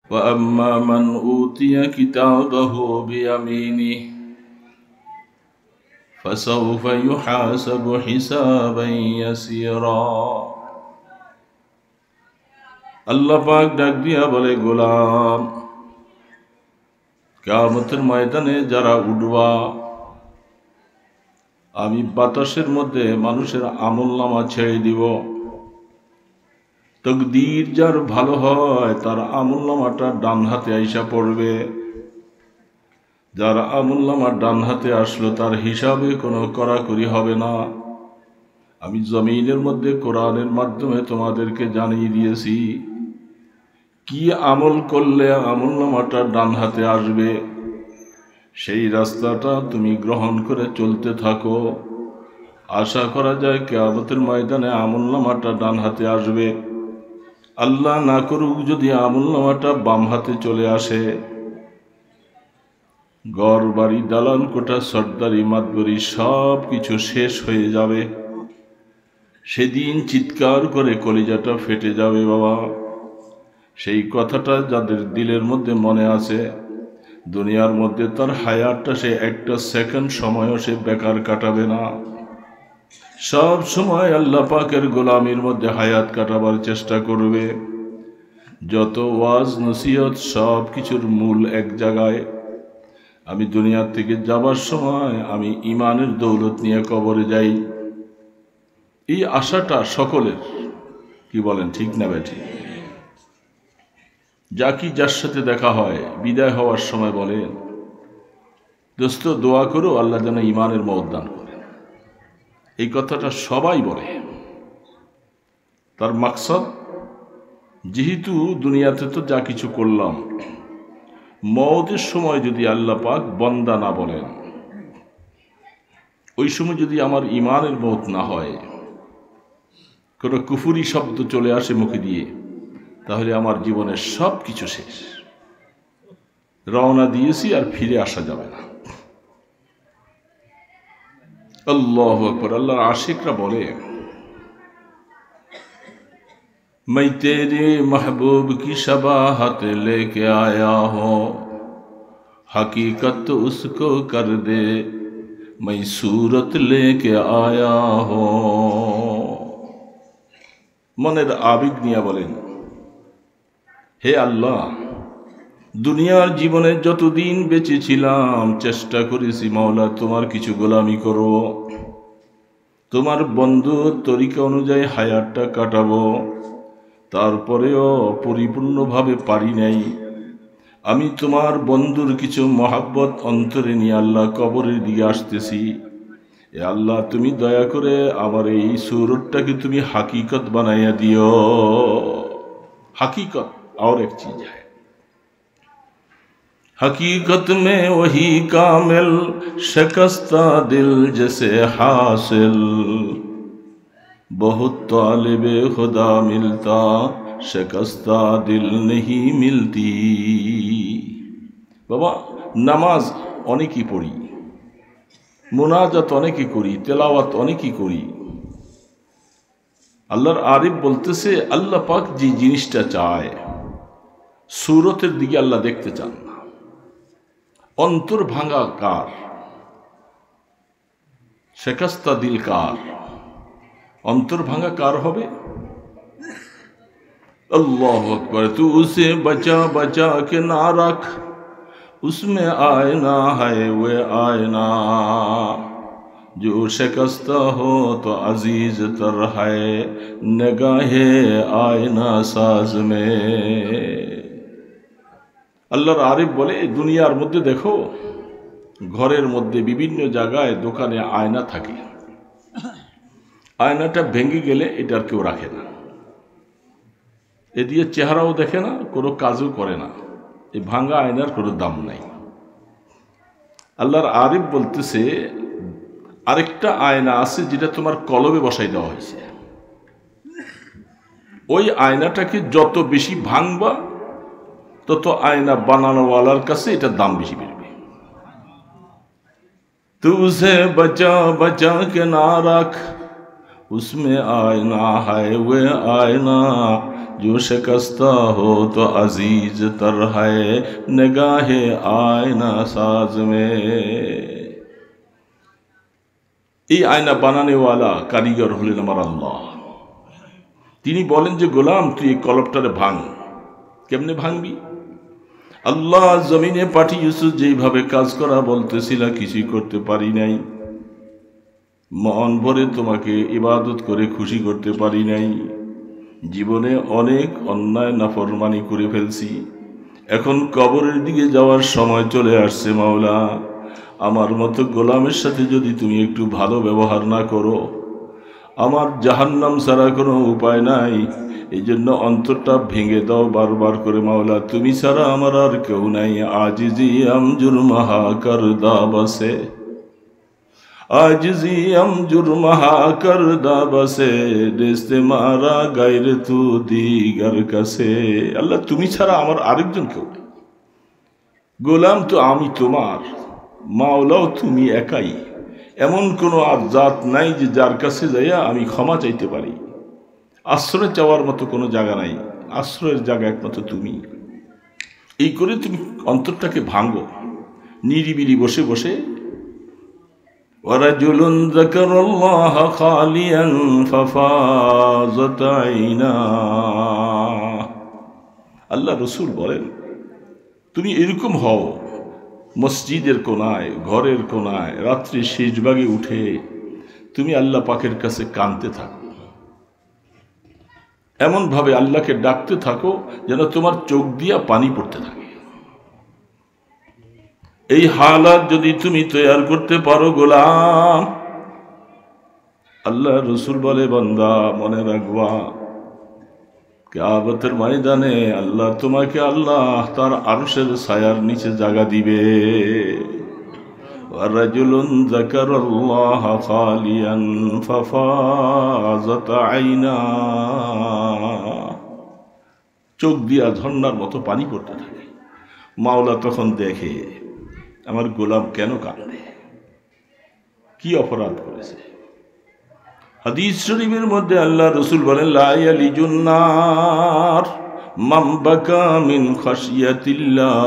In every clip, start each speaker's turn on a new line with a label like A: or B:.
A: وأما من أوتي كتابه بيمينه فسوف يحاسب حسابا يسيرا আল্লাহ পাক ডাক দিয়া বলে, গোলাম, কিয়ামতের ময়দানে যারা উঠবা, আমি বাতাসের মধ্যে মানুষের আমলনামা ছেড়ে দিব। তকদীর যার ভালো হয় তার আমলনামাটা ডান হাতে আইসা পড়বে। যার আমলনামা ডান হাতে আসলো তার হিসাবে কোনো কড়াকড়ি হবে না। আমি জমিনের মধ্যে কোরআনের মাধ্যমে তোমাদেরকে জানিয়ে দিয়েছি কি আমল করলে আমলনামাটা ডান হাতে আসবে। সেই রাস্তাটা তুমি গ্রহণ করে চলতে থাকো। আশা করা যায় কিয়ামতের ময়দানে আমলনামাটা ডান হাতে আসবে। আল্লাহ না করুক যদি আমলনামাটা বাম হাতে চলে আসে, ঘর বাড়ি দালান কোঠা সর্দারি মাতবরি সব কিছু শেষ হয়ে যাবে। সেদিন চিৎকার করে কলিজাটা ফেটে যাবে বাবা। সেই কথাটা যাদের দিলের মধ্যে মনে আছে, দুনিয়ার মধ্যে তার হায়াতটা সে একটা সেকেন্ড সময়ও সে বেকার কাটাবে না। সব সময় আল্লাহ পাকের গোলামির মধ্যে হায়াত কাটাবার চেষ্টা করবে। যত ওয়াজ নসিহত সব কিছুর মূল এক জায়গায়। আমি দুনিয়ার থেকে যাবার সময় আমি ইমানের দৌলত নিয়ে কবরে যাই, এই আশাটা সকলের। কি বলেন, ঠিক না বেঠি? যার সাথে দেখা হয় বিদায় হওয়ার সময় বলেন, দোস্ত দোয়া করো আল্লাহ যেন ইমানের মওত দান করে। এই কথাটা সবাই বলে। তার মাকসাদ, যেহেতু দুনিয়াতে তো যা কিছু করলাম, মওতের সময় যদি আল্লাহ পাক বন্দা না বলেন, ওই সময় যদি আমার ইমানের মওত না হয়, কোনো কুফুরি শব্দ চলে আসে মুখে দিয়ে, তাহলে আমার জীবনের সব কিছু শেষ। রওনা দিয়েছি আর ফিরে আসা যাবে না। আল্লাহু আকবার। আল্লাহর আশিকরা বলে, मैं तेरे महबूब की शबाहत लेके आया हूँ, हकीकत उसको कर दे, मैं सूरत लेके आया हूँ। মনের আবেগ নিয়ে বলেন, হে আল্লাহ, দুনিয়ার জীবনে যতদিন বেঁচে ছিলাম চেষ্টা করেছি মাওলা তোমার কিছু গোলামি করব, তোমার বন্ধুর তরিকা অনুযায়ী হায়াতটা কাটাবো। তারপরেও পরিপূর্ণভাবে পারি নাই। আমি তোমার বন্ধুর কিছু মহাব্বত অন্তরে নিয়ে আল্লাহ কবরের দিকে আসতেছি। এ আল্লাহ, তুমি দয়া করে আমার এই সুরতটাকে তুমি হাকিকত বানাইয়া দিও। हकीकत और एक चीज है, हकीकत में वही कामिल शिकस्ता दिल जैसे हासिल, बहुत तालिबे खुदा मिलता शिकस्ता दिल नहीं मिलती। বাবা, নামাজ অনেকই পড়ি, মুনাজাত অনেকই করি, তেলাওয়াত অনেকই করি। আল্লাহর আরিফ বলতেছে, আল্লাহ পাক যে জিনিসটা চায়, সুরতের দিকে আল্লাহ দেখতে চান না। অন্তর ভাঙা কার? শেকস্তা দিল কার? অন্তর ভাঙা কার হবে? আল্লাহু আকবার। তু উসে বচা বচা কে না রাখ, उसमें आयना है वे आयना, जो शिकस्ता हो तो अजीज तर है निगाहे आयना साज में। আল্লাহর আরিফ বলে, দুনিয়ার মধ্যে দেখো, ঘরের মধ্যে বিভিন্ন জায়গায় দোকানে আয়না থাকে। আয়নাটা ভেঙে গেলে এটা আর কেউ রাখে না, এ দিয়ে চেহারাও দেখে না, কোনো কাজও করে না। এই ভাঙা আয়নার কোনো দাম নাই। আল্লাহর আরিফ বলতেছে, আরেকটা আয়না আছে যেটা তোমার কলবে বসাই দেওয়া হয়েছে। ওই আয়নাটাকে যত বেশি ভাঙবা তত আয়না বানানোওয়ালার কাছে এটার দাম বেশি বেরবে। তুঝে বচা বচা কে না রাখ, उसमें आयना है वे आयना, जो शिकस्ता हो तो अजीज तर है निगाहे आयना साज में। এই আয়না বানানেওয়ালা কারিগর হলেন আমার আল্লাহ। তিনি বলেন যে গোলাম তুই এই কলবটারে ভাঙ। কেমনে ভাঙবি? আল্লাহ জমিনে পাঠিয়েছ, যেইভাবে কাজ করা বলতেছিলা কিছুই করতে পারি নাই। মন ভরে তোমাকে ইবাদত করে খুশি করতে পারি নাই। জীবনে অনেক অন্যায় নাফরমানি করে ফেলছি। এখন কবরের দিকে যাওয়ার সময় চলে আসছে মাওলা। আমার মতো গোলামের সাথে যদি তুমি একটু ভালো ব্যবহার না করো, আমার জাহান্নাম ছাড়া কোনো উপায় নাই। এই জন্য অন্তরটা ভেঙে দাও বারবার করে মাওলা, তুমি ছাড়া আমার আর কেউ নাই। আজিজি আমজুর মাহা করদা বসে, আজিজি আমজুর মাহা করদা বসে, দেশে মারা গায়রে তু দিগার কাছে। আল্লাহ তুমি ছাড়া আমার আরেকজন কেউ নেই। গোলাম তো আমি তোমার, মাওলাও তুমি একাই। এমন কোনো আর জাত নাই যে যার কাছে যাইয়া আমি ক্ষমা চাইতে পারি। আশ্রয় চাওয়ার মতো কোনো জায়গা নাই, আশ্রয়ের জায়গা একমাত্র তুমি। এই করে তুমি অন্তরটাকে ভাঙো নিরিবিলি বসে বসে। ওয়ারাজুলুন যাকারাল্লাহ খালিয়ান ফাফাযাত আইনা। আল্লাহ রাসূল বলেন তুমি এরকম হও, মসজিদের কোনায়, ঘরের কোনায়, রাত্রি শেষ ভাগে উঠে তুমি আল্লাহ পাকের কাছে কাঁদতে থাকো। এমন ভাবে আল্লাহকে ডাকতে থাকো যেন তোমার চোখ দিয়া পানি পড়তে থাকে। এই হালাত যদি তুমি তৈরি করতে পারো গোলাম, আল্লাহ রাসূল বলে বান্দা মনে রাখবা কিয়ামতের ময়দানে আল্লাহ তোমাকে আল্লাহ তার আরশের ছায়ার নিচে জায়গা দিবে। ওয়ারাজুলুন যাকারাল্লাহ খালিয়ান ফাফাযাত আইনা। চোখ দিয়া ঝর্ণার মতো পানি পড়তে থাকে। মাওলা তখন দেখে আমার গোলাম কেন কাঁদে, কি অপরাধ করেছে। হাদিস শরীফের মধ্যে আল্লাহ রাসূল বলেন লা ইয়ালিজুন নার মান বাকা মিন খাশিয়াতিল্লাহ।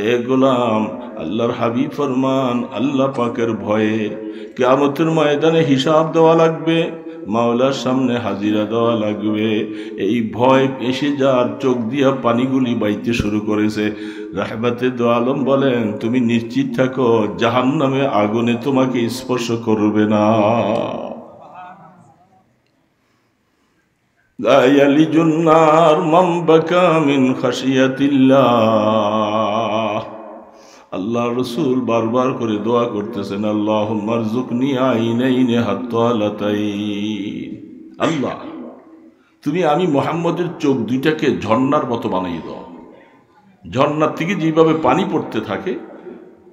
A: এ গোলাম, আল্লাহর হাবিব ফরমান আল্লাহ পাকের ভয়ে কিয়ামতের ময়দানে হিসাব দেওয়া লাগবে, মাওলার সামনে হাজিরা দেওয়া লাগবে। এই ভয় এসে যার চোখ দিয়া পানিগুলি বাইতে শুরু করেছে, রাহমাতে দো আলম বলেন তুমি নিশ্চিত থাকো জাহান্নামে আগুনে তোমাকে স্পর্শ করবে না। লা ইয়ালিজুন নার মান বাকা মিন খাশিয়াতিল্লাহ। আল্লাহ রাসূল বারবার করে দোয়া করতেছেন আল্লাহুম্মা রযুকনি আইনাইনি হাত্তালাতাইন। আল্লাহ তুমি আমি মুহাম্মদের চোখ দুইটাকে ঝর্ণার মতো বানিয়ে দাও। ঝর্ণার থেকে যেভাবে পানি পড়তে থাকে,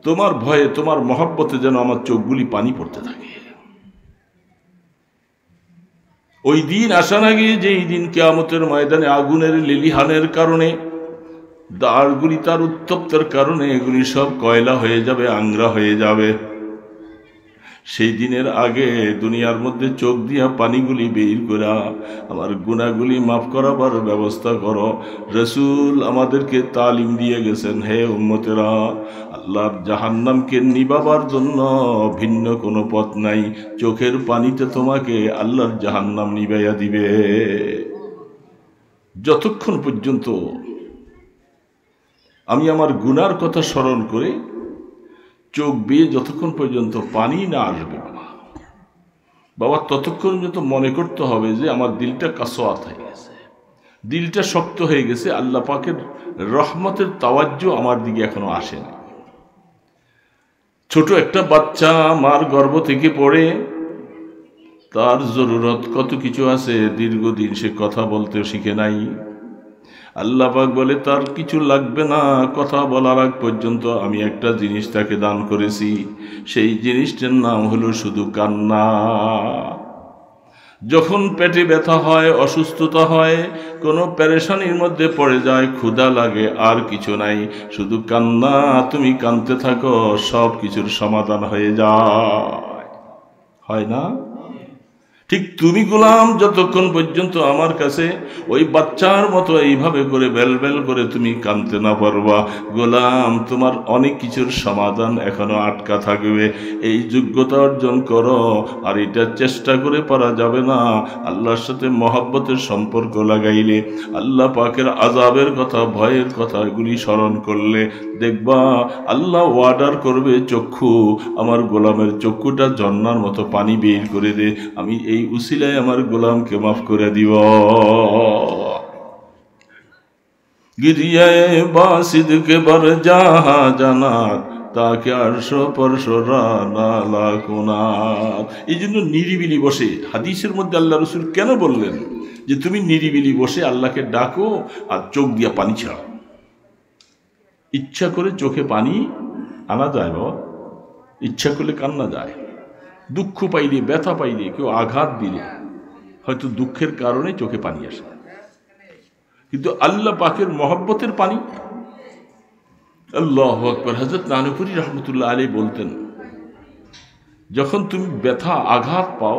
A: তোমার ভয়ে তোমার মহব্বতে যেন আমার চোখগুলি পানি পড়তে থাকে। ওই দিন আসা না গিয়ে যেই দিন কিয়ামতের ময়দানে আগুনের লেলিহানের কারণে, দাঁড়গুলি তার উত্তপ্তের কারণে এগুলি সব কয়লা হয়ে যাবে, আংরা হয়ে যাবে। সেই দিনের আগে দুনিয়ার মধ্যে চোখ দিয়া পানিগুলি বের করা আমার গুনাহগুলি মাফ করাবার ব্যবস্থা করো। রাসূল আমাদেরকে তালিম দিয়ে গেছেন, হে উম্মতেরা, আল্লাহর জাহান্নামকে নিবাবার জন্য ভিন্ন কোনো পথ নাই। চোখের পানিতে তোমাকে আল্লাহর জাহান্নাম নিবাইয়া দিবে। যতক্ষণ পর্যন্ত আমি আমার গুনার কথা স্মরণ করে চোখ বেয়ে যতক্ষণ পর্যন্ত পানি না আসবে বাবা, ততক্ষণ পর্যন্ত মনে করতে হবে যে আমার দিলটা কাসওয়াত হয়ে গেছে, দিলটা শক্ত হয়ে গেছে। আল্লাহ পাকের রহমতের তাওয়াজ্জু আমার দিকে এখনো আসেনি। ছোট একটা বাচ্চা মার গর্ভ থেকে পড়ে, তার জরুরত কত কিছু আছে, দীর্ঘদিন সে কথা বলতে শিখে নাই। আল্লাহ পাক বলে তার কিছু লাগবে না, কথা বলার আগ পর্যন্ত আমি একটা জিনিস তাকে দান করেছি। সেই জিনিসটার নাম হলো শুধু কান্না। যখন পেটে ব্যথা হয়, অসুস্থতা হয়, কোনো পেরেশানির মধ্যে পড়ে যায়, ক্ষুধা লাগে, আর কিছু নাই, শুধু কান্না। তুমি কাঁদতে থাকো, সব কিছুর সমাধান হয়ে যায়, হয় না? ঠিক তুমি গোলাম যতক্ষণ পর্যন্ত আমার কাছে ওই বাচ্চার মতো এইভাবে করে বেল বেল করে তুমি কাঁদতে না পারবা, গোলাম তোমার অনেক কিছুর সমাধান এখনো আটকা থাকবে। এই যোগ্যতা অর্জন করো। আর এটা চেষ্টা করে পারা যাবে না। আল্লাহর সাথে মহব্বতের সম্পর্ক লাগাইলে, আল্লাহ পাকের আযাবের কথা, ভয়ের কথা এগুলি স্মরণ করলে দেখবা আল্লাহ ওয়ার্ডার করবে, চক্ষু আমার গোলামের চক্ষুটা ঝর্ণার মতো পানি বের করে দে, আমি এই উসিলায় আমার গোলামকে মাফ করে দিব। গিরিয়ায় বাসিদ কে বার যাহা জানার তাকে আরশো পরশরা নালা কোনার। এই জন্য নিরিবিলি বসে, হাদিসের মধ্যে আল্লাহ রসুল কেন বললেন যে তুমি নিরিবিলি বসে আল্লাহকে ডাকো আর চোখ দিয়া পানি ছাড়ো। ইচ্ছা করে চোখে পানি আনা যায় বাবা, ইচ্ছা করলে কান্না যায়। দুঃখ পাইলে, ব্যথা পাইলে, কেউ আঘাত দিলে হয়তো দুঃখের কারণে চোখে পানি আসে, কিন্তু আল্লাহ পাকের মহব্বতের পানি। আল্লাহু আকবার। হযরত নানুপুরি রহমতুল্লাহ আলাইহি বলতেন, যখন তুমি ব্যথা আঘাত পাও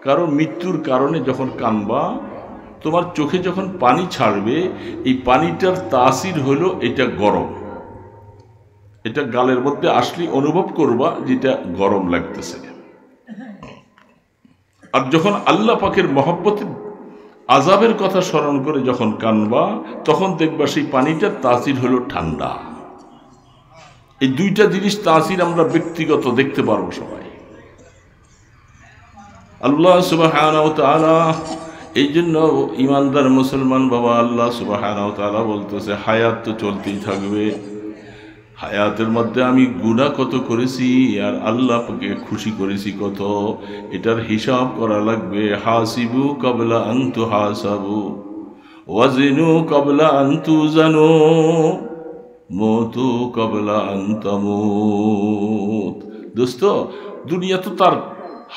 A: কারো মৃত্যুর কারণে, যখন কানবা, তোমার চোখে যখন পানি ছাড়বে, এই পানিটার তাসির হলো এটা গরম। এটা গালের মধ্যে আসলে অনুভব করবা যেটা গরম লাগতেছে। আর যখন আল্লাহ পাকের মহব্বতের আযাবের কথা স্মরণ করে যখন কানবা, তখন দেখবা সেই পানিটার তাসির হলো ঠান্ডা। এই দুইটা জিনিস তাসির আমরা ব্যক্তিগত দেখতে পারবো সবাই। আল্লাহ সুবহানাহু ওয়া তাআলা এই জন্য ইমানদার মুসলমান বাবা, আল্লাহ সুবহানাহু ওয়া তাআলা বলতেছে হায়াত তো চলতেই থাকবে। হায়াতের মধ্যে আমি গুনাহ কত করেছি আর আল্লাহকে খুশি করেছি কত, এটার হিসাব করা লাগবে। হাসিবু ক্বাবলা আন তুহাসাবু ওয়াজিনু ক্বাবলা আন তুজানু মুতু ক্বাবলা আন তামুত। দোস্ত, দুনিয়া তো তার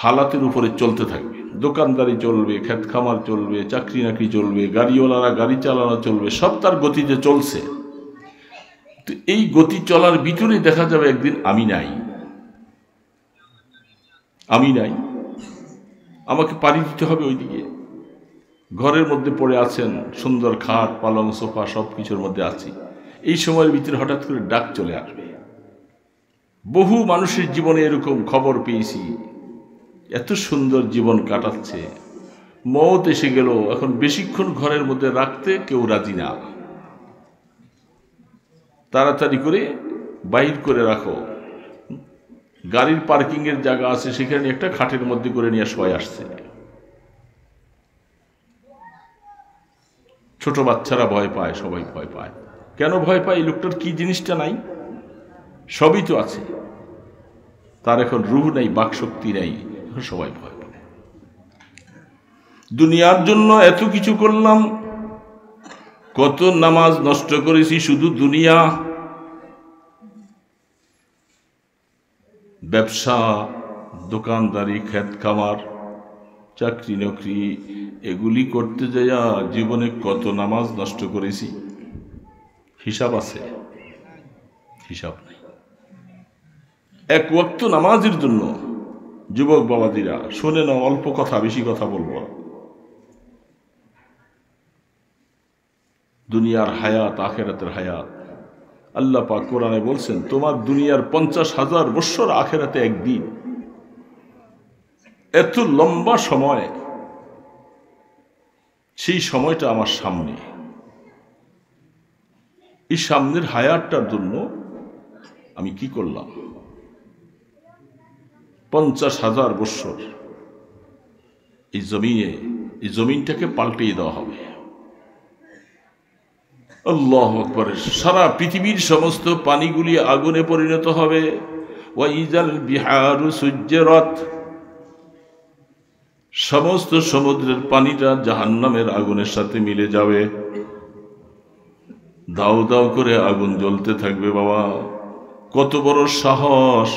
A: হালাতের উপরে চলতে থাকবে। দোকানদারি চলবে, ক্ষেত খামার চলবে, চাকরি নাকরি চলবে, গাড়িওয়ালারা গাড়ি চালানো চলবে, সব তার গতিতে চলছে। তো এই গতি চলার ভিতরে দেখা যাবে একদিন আমি নাই, আমাকে পাড়ি দিতে হবে ওইদিকে। ঘরের মধ্যে পড়ে আছেন, সুন্দর খাট পালং সোফা সব কিছুর মধ্যে আছি, এই সময়ের ভিতরে হঠাৎ করে ডাক চলে আসবে। বহু মানুষের জীবনে এরকম খবর পেয়েছি, এত সুন্দর জীবন কাটাচ্ছে, মওত এসে গেল, এখন বেশিক্ষণ ঘরের মধ্যে রাখতে কেউ রাজি না, তাড়াতাড়ি করে বাইর করে রাখো। গাড়ির পার্কিং এর জায়গা আছে, সেখানে একটা খাটের মধ্যে করে নিয়ে সবাই আসছে। ছোট বাচ্চারা ভয় পায়, সবাই ভয় পায়। কেন ভয় পায়? এই লোকটার কি জিনিসটা নাই? সবই তো আছে, তার এখন রূহ নাই, বাকশক্তি নাই, এখন সবাই ভয় পায়। দুনিয়ার জন্য এত কিছু করলাম, কত নামাজ নষ্ট করেছি শুধু দুনিয়া। ব্যবসা, দোকানদারি, ক্ষেত খামার, চাকরি নকরি, এগুলি করতে যাইয়া জীবনে কত নামাজ নষ্ট করেছি, হিসাব আছে? হিসাব নেই। এক ওয়াক্ত নামাজের জন্য যুবক বাবাদিরা শুনে নাও, অল্প কথা, বেশি কথা বলবো। দুনিয়ার হায়াত, আখেরাতের হায়াত। আল্লাহ পাক কোরআনে বলছেন, তোমার দুনিয়ার 50,000 বৎসর, আখেরাতে একদিন। এত লম্বা সময়, সেই সময়টা আমার সামনে। এই সামনের হায়াতটার জন্য আমি কি করলাম? 50,000 বৎসর এই জমিনে, এই জমিনটাকে পাল্টিয়ে দেওয়া হবে। আল্লাহু আকবার। সারা পৃথিবীর সমস্ত পানিগুলি আগুনে পরিণত হবে। ওয়াইজাল বিহারু সুজ্জিরাত, সমস্ত সমুদ্রের পানিটা জাহান্নামের আগুনের সাথে মিলে যাবে। দাউ দাউ করে আগুন জ্বলতে থাকবে। বাবা, কত বড় সাহস!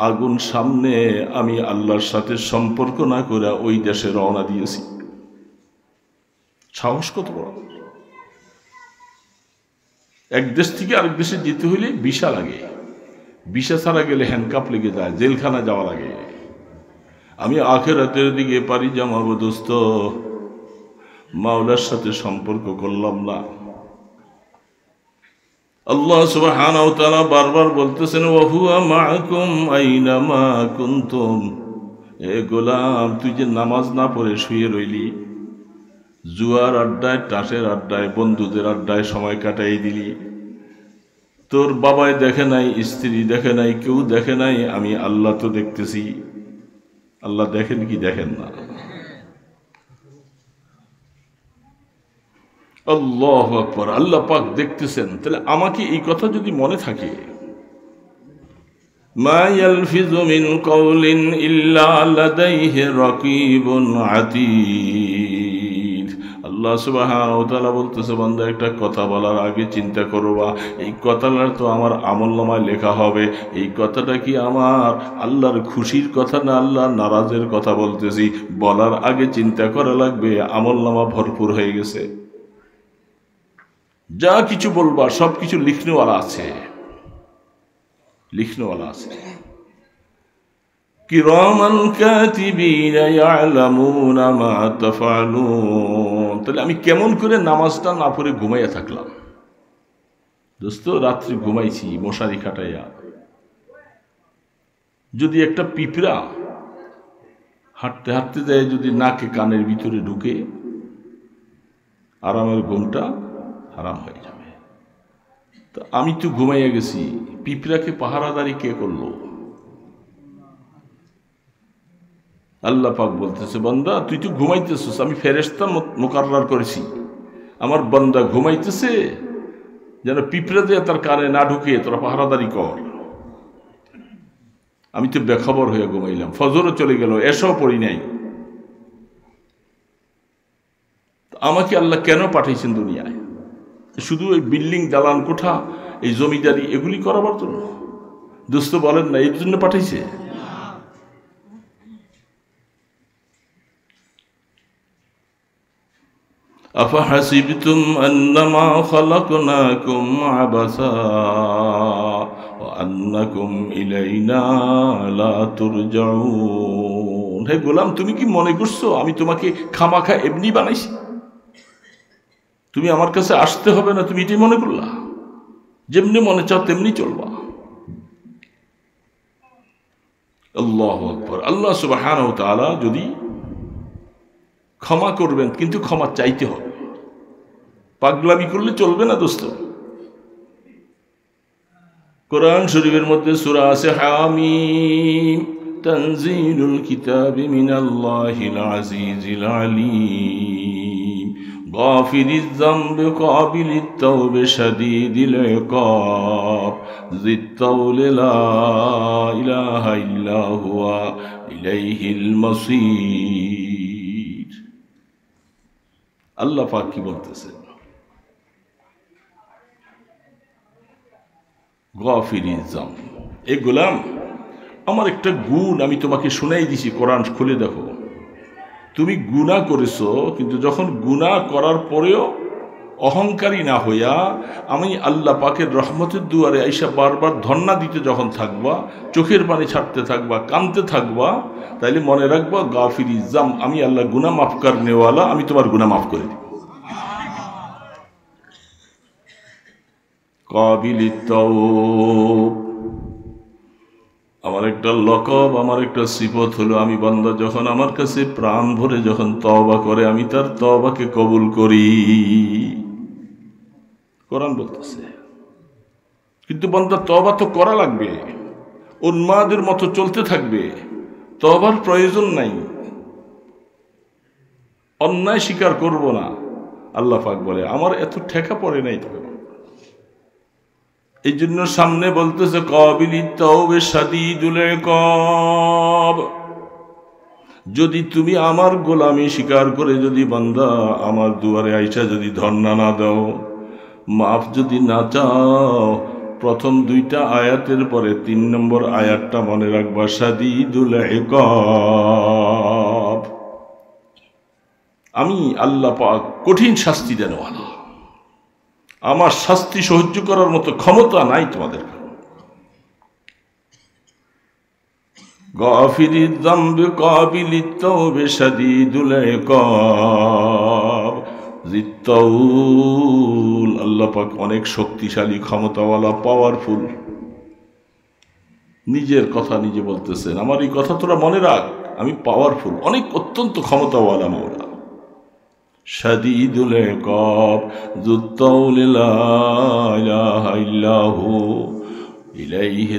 A: আগুন সামনে, আমি আল্লাহর সাথে সম্পর্ক না করে ওই দেশে রওনা দিয়েছি। সাহস কত বড়! এক দেশ থেকে আরেক দেশে যেতে হইলে ভিসা লাগে, ভিসা ছাড়া গেলে হ্যান্ডকাপ লেগে যায়, জেলখানা যাওয়া লাগে। আমি আখিরাতের দিকে পাড়ি জমাবো দোস্ত, মাওলার সাথে সম্পর্ক করলাম না। আল্লাহ সুবহানাহু ওয়া তাআলা বারবার বলতেছেন, ওয়া হুয়া মাআকুম আইনামা কুনতুম। এ গোলাম, তুই যে নামাজ না পড়ে শুয়ে রইলি, জুয়ার আড্ডায়, টাসের আড্ডায়, বন্ধুদের আড্ডায় সময় কাটাই দিলি, তোর বাবাই দেখে নাই, স্ত্রী দেখে নাই, কেউ দেখে নাই, আমি আল্লাহ তো দেখতেছি। আল্লাহ দেখেন কি দেখেন না? আল্লাহু আকবার, আল্লাহ পাক দেখতেছেন। তাহলে আমাকে এই কথা যদি মনে থাকে, মা ইয়ালফিযু মিন কাওলিন ইল্লা লাদাইহি রাকীবুন আতীদ। আল্লাহ সুবহানাহু ওয়া তাআলা বলতেছে, বান্দা একটা কথা বলার আগে চিন্তা করবা, এই কথাটা তো আমার আমলনামায় লেখা হবে। এই কথাটা কি আমার আল্লাহর খুশির কথা না আল্লাহর নারাজের কথা বলতেছি? বলার আগে চিন্তা করা লাগবে। আমলনামা ভরপুর হয়ে গেছে, যা কিছু বলবা সব কিছু লিখনেওয়ালা আছে, লিখনেওয়ালা আছে। কিরামান কাতিবিনা ইয়ালামুনা মা তাফআলুন। তাহলে আমি কেমন করে নামাজটা না পড়ে ঘুমাইয়া থাকলাম? দোস্ত, রাত্রি ঘুমাইছি মশারি খাটাইয়া। যদি একটা পিঁপড়া হাঁটতে হাঁটতে যায়, যদি নাকে কানের ভিতরে ঢুকে, আরামের ঘুমটা হারাম হয়ে যাবে। তো আমি তো ঘুমাইয়া গেছি, পিঁপড়াকে পাহারাদারি কে করলো? আল্লাহ পাক বলতেছে, বান্দা তুই তো ঘুমাইতেছিস, আমি ফেরেশতা মুকাররার করেছি, আমার বান্দা ঘুমাইতেছে, যেন পিঁপড়া দিয়ে তার কানে না ঢুকে তোরা পাহারাদারি কর। আমি তো বেখবর হয়ে ঘুমাইলাম, ফজরও চলে গেল, এসও পড়ি নাই। আমাকে আল্লাহ কেন পাঠাইছেন দুনিয়ায়? শুধু এই বিল্ডিং, দালান কোঠা, এই জমিদারি এগুলি করাবার জন্য? দোস্ত বলেন না, এর জন্য পাঠাইছে? আফাহাসিবতুম আন্নামা খালাকনাকুম আবাসা ওয়া আন্নাকুম ইলাইনা লা তুরজাউন। হে গোলাম, তুমি কি মনে করছো আমি তোমাকে খামাখা এমনি বানাইছি? তুমি আমার কাছে আসতে হবে না, তুমি এটাই মনে করলা? যেমনি মনে চাও তেমনি চলবা। আল্লাহু আকবার। আল্লাহ সুবহানাহু ওয়া তাআলা যদি ক্ষমা করবেন, কিন্তু ক্ষমা চাইতে হবে। পাগলামি করলে চলবে না দোস্ত। কোরআন শরীফের মধ্যে সূরা আছে হামিম, তানজিলুল কিতাবি মিনাল্লাহিল আজিজিল আলীম, গাফিরিজ যামবি কাবিলিত তাওবে শাদীদিল ইকাব, যিত তাওলি লা ইলাহা ইল্লা হুয়া ইলাইহিল মাসীর। আল্লাহ পাক কি বলতেছেন? গাফিরিজ যামব। এ গোলাম, আমার একটা গুণ আমি তোমাকে শুনাই দিছি, কোরআন খুলে দেখো। তুমি গুনাহ করেছো, কিন্তু যখন গুনাহ করার পরেও অহংকারী না হইয়া আমি আল্লাহ পাকের রহমতের দুয়ারে আইসা বারবার ধন্না দিতে যখন থাকবা, চোখের পানি ছাড়তে থাকবা, কাঁদতে থাকবা, তাইলে মনে রাখবা গাফিরিজ যামব, আমি আল্লাহ গুনাহ মাফ করনেওয়ালা, আমি তোমার গুনাহ মাফ করে দিব। কাবিলিত তাওব, আমার একটা লকব, আমার একটা সিফত হলো, আমি বান্দা যখন আমার কাছে প্রাণ ভরে যখন তওবা করে, আমি তার তওবাকে কবুল করি। কোরআন বলতেছে। কিন্তু বান্দা তওবা তো করা লাগবে, উন্মাদের মতো চলতে থাকবে, তওবার প্রয়োজন নাই। অন্যায় স্বীকার করব না, আল্লাহ পাক বলে আমার এত ঠেকা পড়ে নাই। তবে এই জন্য সামনে বলতেছে কাবিলিত তাওবে শাদীদুল ইকাব। যদি তুমি আমার গোলামি স্বীকার করে যদি বান্দা আমার দুয়ারে আইসা যদি ধন্না না দাও, মাফ যদি না চাও, প্রথম দুইটা আয়াতের পরে 3 নম্বর আয়াতটা মনে রাখবা, শাদীদুল ইকাব। আমি আল্লাহ পাক কঠিন শাস্তি দেনওয়ালা, আমার শাস্তি সহ্য করার মতো ক্ষমতা নাই তোমাদের। গাফিরিদ যামবি কাবিলিত তাওবে শাদীদুল ইকাব জিত্তাউল। আল্লাহ পাক অনেক শক্তিশালী, ক্ষমতাওয়ালা, পাওয়ারফুল। নিজের কথা নিজে বলতেছেন, আমার এই কথা তোরা মনে রাখ, আমি পাওয়ারফুল, অনেক অত্যন্ত ক্ষমতাওয়ালা মাওলা। শাদীদুল ইকাব যুত্তাউল লা ইলাহা ইল্লাহু ইলাইহি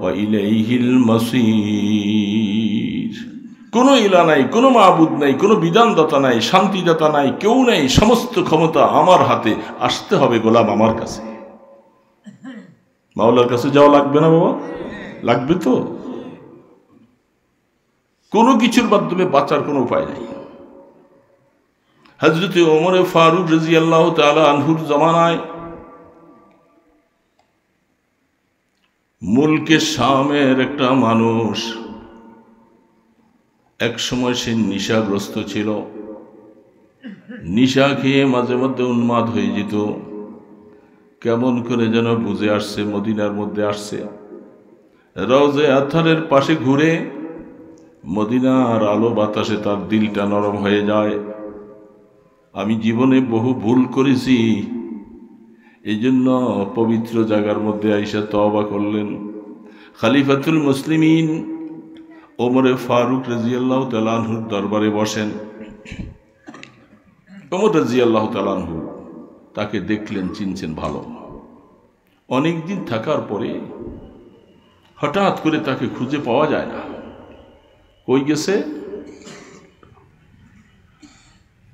A: ওয়া ইলাইহিল মাসীর। কোনো ইলা নাই, কোনো মাবুদ নাই, কোনো বিধানদাতা নাই, শান্তিদাতা নাই, কেউ নাই, সমস্ত ক্ষমতা আমার হাতে। আসতে হবে গোলাম আমার কাছে। মাওলার কাছে যাওয়া লাগবে না বাবা? লাগবে তো। কোনো কিছুর মাধ্যমে বাঁচার কোনো উপায় নাই। হযরত ওমর ফারুক রাদিয়াল্লাহু তাআলা আনহুর জামানায় মুলকে শামের একটা মানুষ, এক সময় সে নেশাগ্রস্ত ছিল, নেশা খেয়ে মাঝে মধ্যে উন্মাদ হয়ে যেত। কেমন করে যেন বুঝে আসছে মদিনার মধ্যে আসছে, রওজে আতহারের পাশে ঘুরে মদিনার আলো বাতাসে তার দিলটা নরম হয়ে যায়। আমি জীবনে বহু ভুল করেছি, এই জন্য পবিত্র জায়গার মধ্যে আইসা তওবা করলেন। খলিফাতুল মুসলিমিন ওমর ফারুক রাদিয়াল্লাহু তাআলা আনহুর দরবারে বসেন। ওমর রাদিয়াল্লাহু তাআলা আনহু তাকে দেখলেন, চিনছেন ভালো। অনেকদিন থাকার পরে হঠাৎ করে তাকে খুঁজে পাওয়া যায় না, কই গেছে?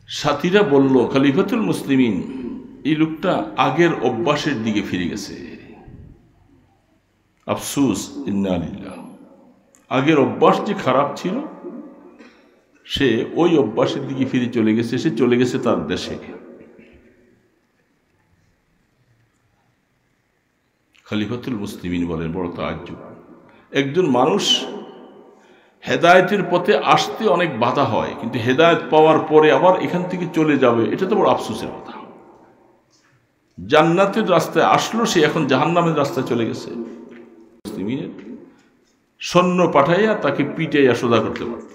A: সাথীরা বলল, খলিফাতুল মুসলিমিন এই লোকটা আগের অভ্যাসের দিকে ফিরে গেছে। আফসোস, ইন্না লিল্লাহ। আগের অভ্যাস যে খারাপ ছিল, সে ওই অভ্যাসের দিকে ফিরে চলে গেছে। সে চলে গেছে তার দেশে। খলিফাতুল মুসলিমিন বলেন, বড় তাজ্জুব, একজন মানুষ হেদায়েতের পথে আসতে অনেক বাধা হয়, কিন্তু হেদায়েত পাওয়ার পরে আবার এখান থেকে চলে যাবে, এটা তো বড় আফসোসের কথা। জান্নাতের রাস্তায় আসলো, সে এখন জাহান্নামের রাস্তায় চলে গেছে। মুসলিমিনের সৈন্য পাঠাইয়া তাকে পিটাইয়া সোজা করতে পারত।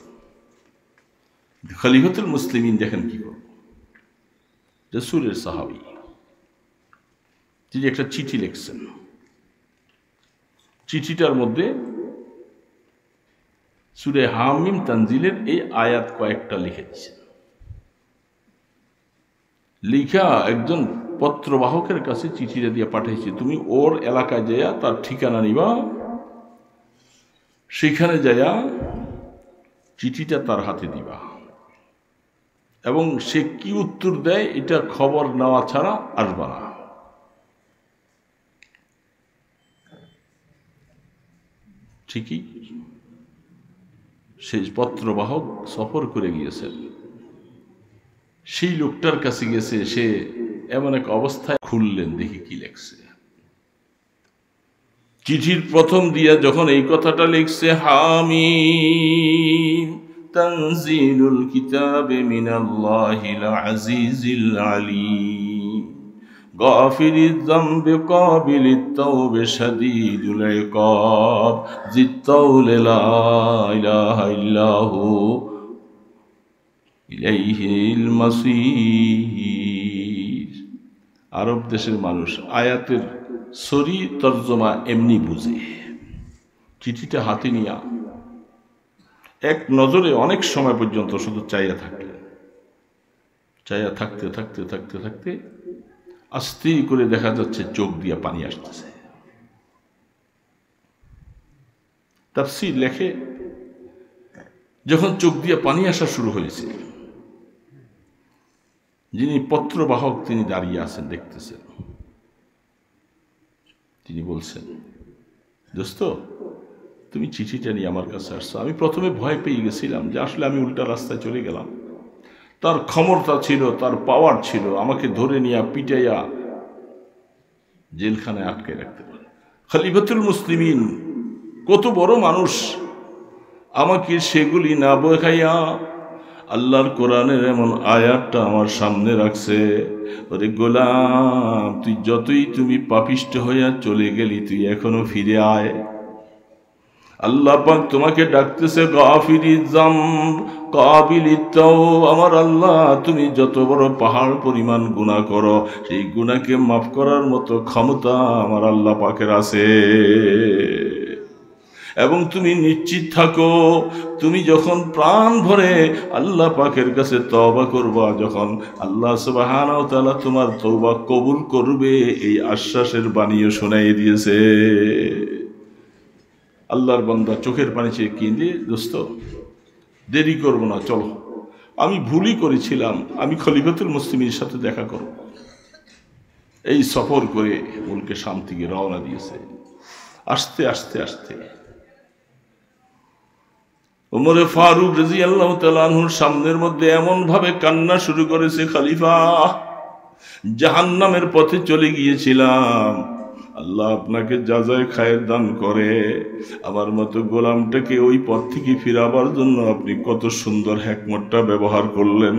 A: খলিফাতুল মুসলিমিন দেখেন কি করল, রাসূলের সাহাবী, তিনি একটা চিঠি লিখছেন। চিঠিটার মধ্যে সূরা হামিম তানজিলের এই আয়াত কয়েকটা লিখে দিয়েছেন। লিখা একজন পত্রবাহকের কাছে চিঠিটা দিয়ে পাঠাইছে, তুমি ওর এলাকায় যাইয়া তার ঠিকানা নিবা, সেখানে যাইয়া চিঠিটা তার হাতে দিবা, এবং সে কি উত্তর দেয় এটা খবর নেওয়া ছাড়া আসবা না। ঠিকই সেই পত্রবাহক সফর করে গিয়েছেন, সেই লোকটার কাছে গেছে। সে এমন এক অবস্থায় খুললেন, দেখি কি লেখছে। চিঠির প্রথম দিয়া যখন এই কথাটা লিখছে, হামিম তানজিলুল কিতাবে মিনাল্লাহিল আজিজিল আলিম গাফিরিজ যামবি কাবিলিত তাওবে শাদীদুল ইকাব জিত্তাউল লা ইলাহা ইল্লাহু ইলাইহিল মাসীর। আরব দেশের মানুষ আয়াতের সরি তর্জমা এমনি বুঝে। চিঠিটা হাতে নিয়া এক নজরে অনেক সময় পর্যন্ত শুধু চাইয়া থাকলেন। চাইয়া থাকতে থাকতে থাকতে থাকতে আস্তে করে দেখা যাচ্ছে চোখ দিয়ে পানি আসতেছে। তাফসীর লেখে, যখন চোখ দিয়ে পানি আসা শুরু হয়েছে, যিনি পত্রবাহক তিনি দাঁড়িয়ে আছেন, দেখতেছেন। তিনি বলছেন, দোস্ত তুমি চিঠিটা নিয়ে আমার কাছে আসছো। আমি প্রথমে ভয় পেয়ে গেছিলাম যে আসলে আমি উল্টা রাস্তায় চলে গেলাম। তার ক্ষমতা ছিল, তার পাওয়ার ছিল, আমাকে ধরে নিয়ে পিটাইয়া জেলখানায় আটকে রাখতে পারে। খলিফাতুল মুসলিমিন কত বড় মানুষ, আমাকে সেগুলি না বোঝাইয়া আল্লাহর কোরআনের এমন আয়াতটা আমার সামনে রাখছে, ওরে গোলাম তুই যতই তুমি পাপিষ্ঠ হইয়া চলে গেলি, তুই এখনো ফিরে আয়। আল্লাহ পাক তোমাকে ডাকতেছে গাফিরিজ যামব কাবিলিত তাওব। আমার আল্লাহ, তুমি যত বড় পাহাড় পরিমাণ গুনাহ করো, সেই গুনাহকে মাফ করার মতো ক্ষমতা আমার আল্লাহ পাকের আছে। এবং তুমি নিশ্চিত থাকো, তুমি যখন প্রাণ ভরে আল্লাহ পাকের কাছে তওবা করবা, যখন আল্লাহ সুবহানাহু ওয়া তাআলা তোমার তওবা কবুল করবে, এই আশ্বাসের বাণীও শোনাই দিয়েছে। আল্লাহর বান্দা চোখের পানি চেয়ে কেঁদে, দোস্ত দেরি করব না, চলো, আমি ভুলই করেছিলাম, আমি খলিফাতুল মুসলিমের সাথে দেখা করব। এই সফর করে মুলকে শাম থেকে রওনা দিয়েছে। আস্তে আস্তে আস্তে ওমরে ফারুক রাদিয়াল্লাহু তাআলা আনহুর সামনের মধ্যে এমন ভাবে কান্না শুরু করেছে, খলিফা, জাহান্নামের পথে চলে গিয়েছিলাম, আল্লাহ আপনাকে জাযায়ে খায়ের দান করে, আমার মতো গোলামটাকে ওই পথ থেকে ফিরাবার জন্য আপনি কত সুন্দর হিকমতটা ব্যবহার করলেন।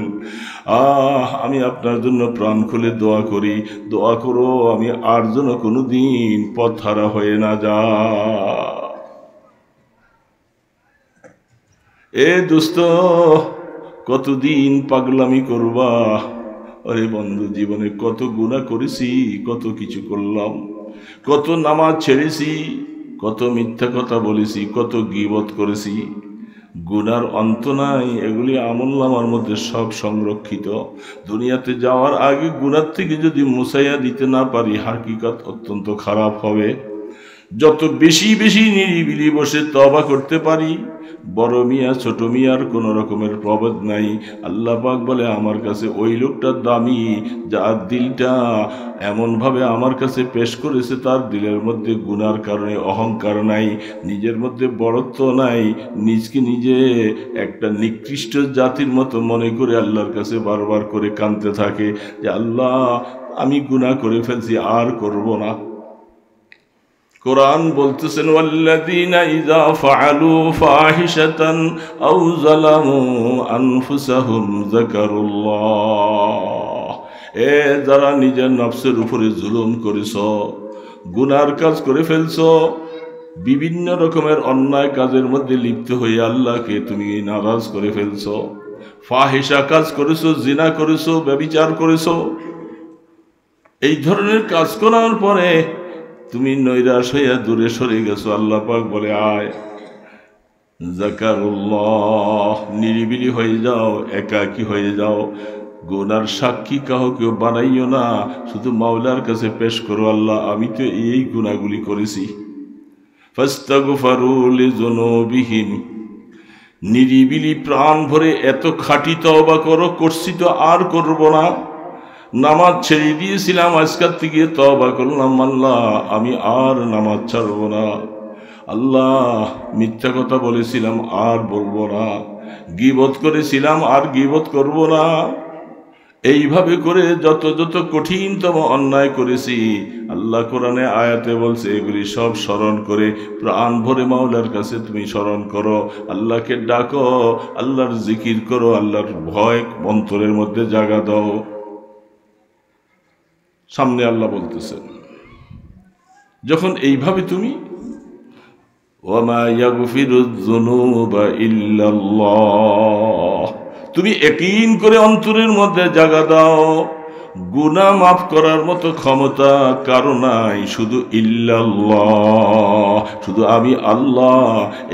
A: আমি আপনার জন্য প্রাণ খুলে দোয়া করি, দোয়া করো আমি আর যেন কোনোদিন পথ হারা হয়ে না যা। এ দোস্ত, কতদিন পাগলামি করবা? আরে বন্ধু, জীবনে কত গুনাহ করেছি, কত কিছু করলাম, কত নামাজ ছেড়েছি, কত মিথ্যা কথা বলেছি, কত গীবত করেছি, গুনার অন্ত নাই। এগুলি আমলনামার মধ্যে সব সংরক্ষিত। দুনিয়াতে যাওয়ার আগে গুনার থেকে যদি মুছাইয়া দিতে না পারি, হাকিকত অত্যন্ত খারাপ হবে। যত বেশি বেশি নিরিবিলি বসে তওবা করতে পারি, বড় মিয়া ছোট মিয়ার কোনো রকমের প্রভেদ নাই। আল্লাহ পাক বলে আমার কাছে ওই লোকটা দামি, যার দিলটা এমনভাবে আমার কাছে পেশ করেছে, তার দিলের মধ্যে গুনার কারণে অহংকার নাই, নিজের মধ্যে বড়ত্ব নাই, নিজকে নিজে একটা নিকৃষ্ট জাতির মতো মনে করে আল্লাহর কাছে বারবার করে কাঁদতে থাকে যে আল্লাহ, আমি গুনাহ করে ফেলছি, আর করব না। কোরআন বলতেছেন, ওয়াল্লাযীনা ইযা ফাআলু ফাহিশাতান আও যালামু আনফুসাহুম যাকারুল্লাহ। যারা নিজের নফসের উপরে জুলুম করেছো, গুনার কাজ করে ফেলছো, বিভিন্ন রকমের অন্যায় কাজের মধ্যে লিপ্ত হয়ে আল্লাহকে তুমি নারাজ করে ফেলছো, ফাহিশা কাজ করেছো, জিনা করেছো, ব্যভিচার করেছো, এই ধরনের কাজ করার পরে তুমি নৈরাশ হইয়া দূরে সরে গেছো, আল্লাহ পাক বলে আয় যাকারুল্লাহ, নিরিবিলি হয়ে যাও, একাকী হয়ে যাও, গুনার সাক্ষী কাউকে বানাইও না, শুধু মাওলার কাছে পেশ করো, আল্লাহ আমি তো এই গুনাহগুলি করেছি। ফাস্তাগফারু লিযুনুবিহিম, নিরিবিলি প্রাণ ভরে এত খাঁটি তওবা করো, করছি তো আর করব না, নামাজ ছেড়ে দিয়েছিলাম, আজকাল থেকে তওবা করলাম, আল্লাহ আমি আর নামাজ ছাড়ব না, আল্লাহ মিথ্যা কথা বলেছিলাম আর বলবো না, গীবত করেছিলাম আর গীবত করব না। এইভাবে করে যত যত কঠিনতম অন্যায় করেছি, আল্লাহ কোরআনে আয়াতে বলছে, এগুলি সব স্মরণ করে প্রাণ ভরে মাওলার কাছে তুমি স্মরণ করো, আল্লাহকে ডাকো, আল্লাহর জিকির করো, আল্লাহর ভয় অন্তরের মধ্যে জাগা দাও। সামনে আল্লাহ বলতেছেন, যখন এইভাবে তুমি ওয়ামা ইয়াগফিরুয যুনুবা ইল্লাল্লাহ, তুমি ইয়াকিন করে অন্তরের মধ্যে জাগা দাও, গুনাহ মাফ করার মতো ক্ষমতা কারো নাই, শুধু ইল্লাল্লাহ, শুধু আমি আল্লাহ।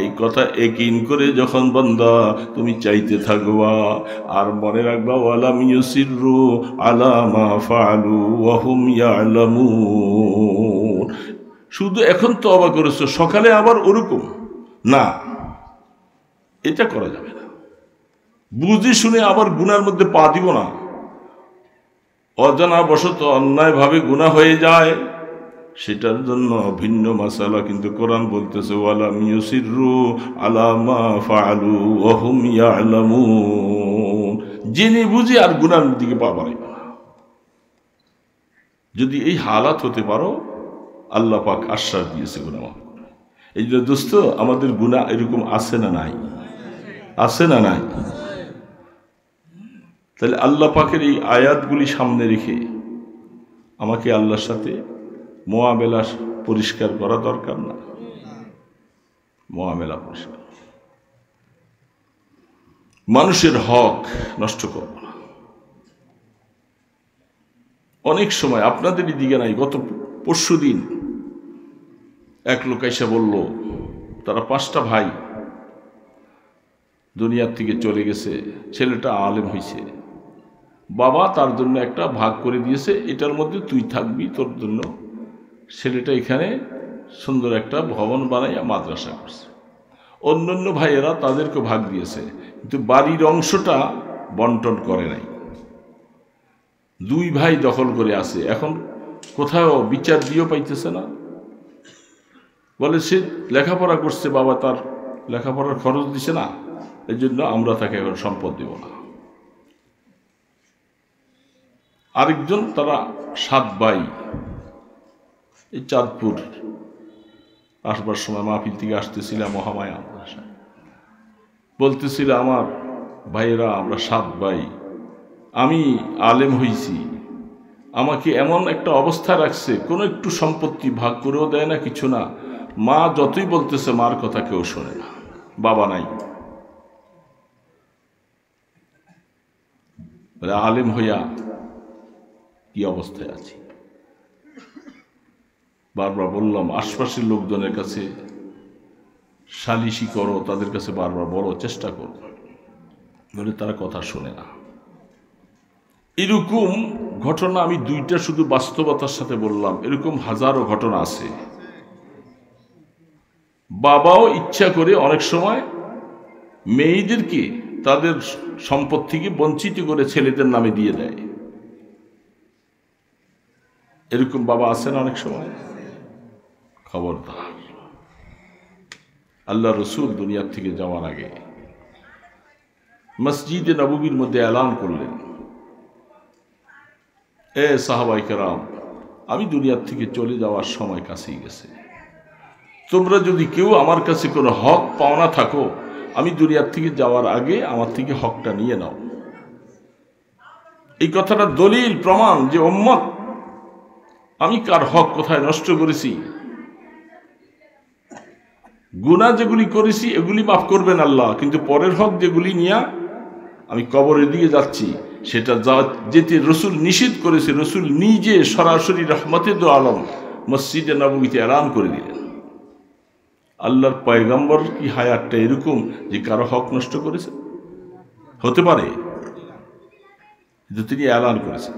A: এই কথা ইয়াকিন করে যখন বান্দা তুমি চাইতে থাকবা, আর মনে রাখবা ওয়ালাম ইউসিররু আলা মা ফাআলু ওয়া হুম ইয়ালামুন, শুধু এখন তওবা করেছো, সকালে আবার ওরকম না, এটা করা যাবে না। বুঝে শুনে আবার গুনার মধ্যে পা দিব না, অজানা বশত অন্যায়ভাবে গুনাহ হয়ে যায়, সেটার জন্য ভিন্ন মাসালা। কিন্তু কোরআন বলতেছে ওয়ালাম ইউসিররু আলা মা ফাআলু ওয়া হুম ইয়ালামুন, জেনে বুঝে আর গুনার দিকে পা বাড়াইবে না। যদি এই হালাত হতে পারো, আল্লাহ পাক আশ্বাস দিয়েছে গুনাহ মাফ করে। এই জন্য দোস্ত, আমাদের গুনাহ এরকম আছে না নাই? আছে না নাই? তাহলে আল্লাহ পাকের এই আয়াতগুলি সামনে রেখে আমাকে আল্লাহর সাথে মোয়াবেলা পরিষ্কার করা দরকার না? মুআমেলা পরিষ্কার। মানুষের হক নষ্ট করব না। অনেক সময় আপনাদেরই দিকে নাই, গত পরশুদিন এক লোক এসে বলল তারা 5টা ভাই দুনিয়ার থেকে চলে গেছে, ছেলেটা আলেম হয়েছে, বাবা তার জন্য একটা ভাগ করে দিয়েছে, এটার মধ্যে তুই থাকবি, তোর জন্য ছেলেটা এখানে সুন্দর একটা ভবন বানাইয়া মাদ্রাসা করছে। অন্যান্য ভাইয়েরা তাদেরকে ভাগ দিয়েছে, কিন্তু বাড়ির অংশটা বন্টন করে নাই। 2 ভাই দখল করে আছে, এখন কোথাও বিচার দিয়েও পাইতেছে না। বলে সে লেখাপড়া করছে, বাবা তার লেখাপড়ার খরচ দিছে না, এই জন্য আমরা তাকে এখন সম্পদ দেব না। আরেকজন, তারা 7 ভাই, এই চাঁদপুর আসবার সময় মাহফিল থেকে আসতেছিলাম মহামায়া বলতেছিল, আমার ভাইয়েরা আমরা 7 ভাই, আমি আলেম হইছি, আমাকে এমন একটা অবস্থা রাখছে, কোনো একটু সম্পত্তি ভাগ করেও দেয় না, কিছু না। মা যতই বলতেছে মার কথা কেউ শোনে না, বাবা নাই। আলেম হইয়া কি অবস্থায় আছি। বারবার বললাম আশপাশের লোকজনের কাছে সালিশি করো, তাদের কাছে বারবার বলো, চেষ্টা করো, বলে তারা কথা শোনে না। এরকম ঘটনা আমি 2টা শুধু বাস্তবতার সাথে বললাম, এরকম হাজারো ঘটনা আছে। বাবাও ইচ্ছা করে অনেক সময় মেয়েদেরকে তাদের সম্পদ থেকে বঞ্চিত করে ছেলেদের নামে দিয়ে দেয়। এরকম বাবা আছেন অনেক সময়। খবরদার, আল্লাহ রসুল দুনিয়ার থেকে যাওয়ার আগে মসজিদে নববীর মধ্যে এলান করলেন, এ সাহাবায়ে কেরাম, আমি দুনিয়ার থেকে চলে যাওয়ার সময় কাছেই গেছে, তোমরা যদি কেউ আমার কাছে কোনো হক পাওনা থাকো, আমি দুনিয়ার থেকে যাওয়ার আগে আমার থেকে হকটা নিয়ে নাও। এই কথাটা দলিল প্রমাণ যে উম্মত আমি কার হক কোথায় নষ্ট করেছি, গুনাহ যেগুলি করেছি এগুলি মাফ করবেন আল্লাহ, কিন্তু পরের হক যেগুলি নিয়ে আমি কবরের দিকে যাচ্ছি, সেটা যেতে রসুল নিষেধ করেছে। রসুল নিজে সরাসরি রহমতের দো আলম মসজিদে নববীতে এলান করে দিলেন। আল্লাহর পয়গম্বর কি হায়াতটা এরকম যে কারো হক নষ্ট করেছে? হতে পারে, যে তিনি এলান করেছেন।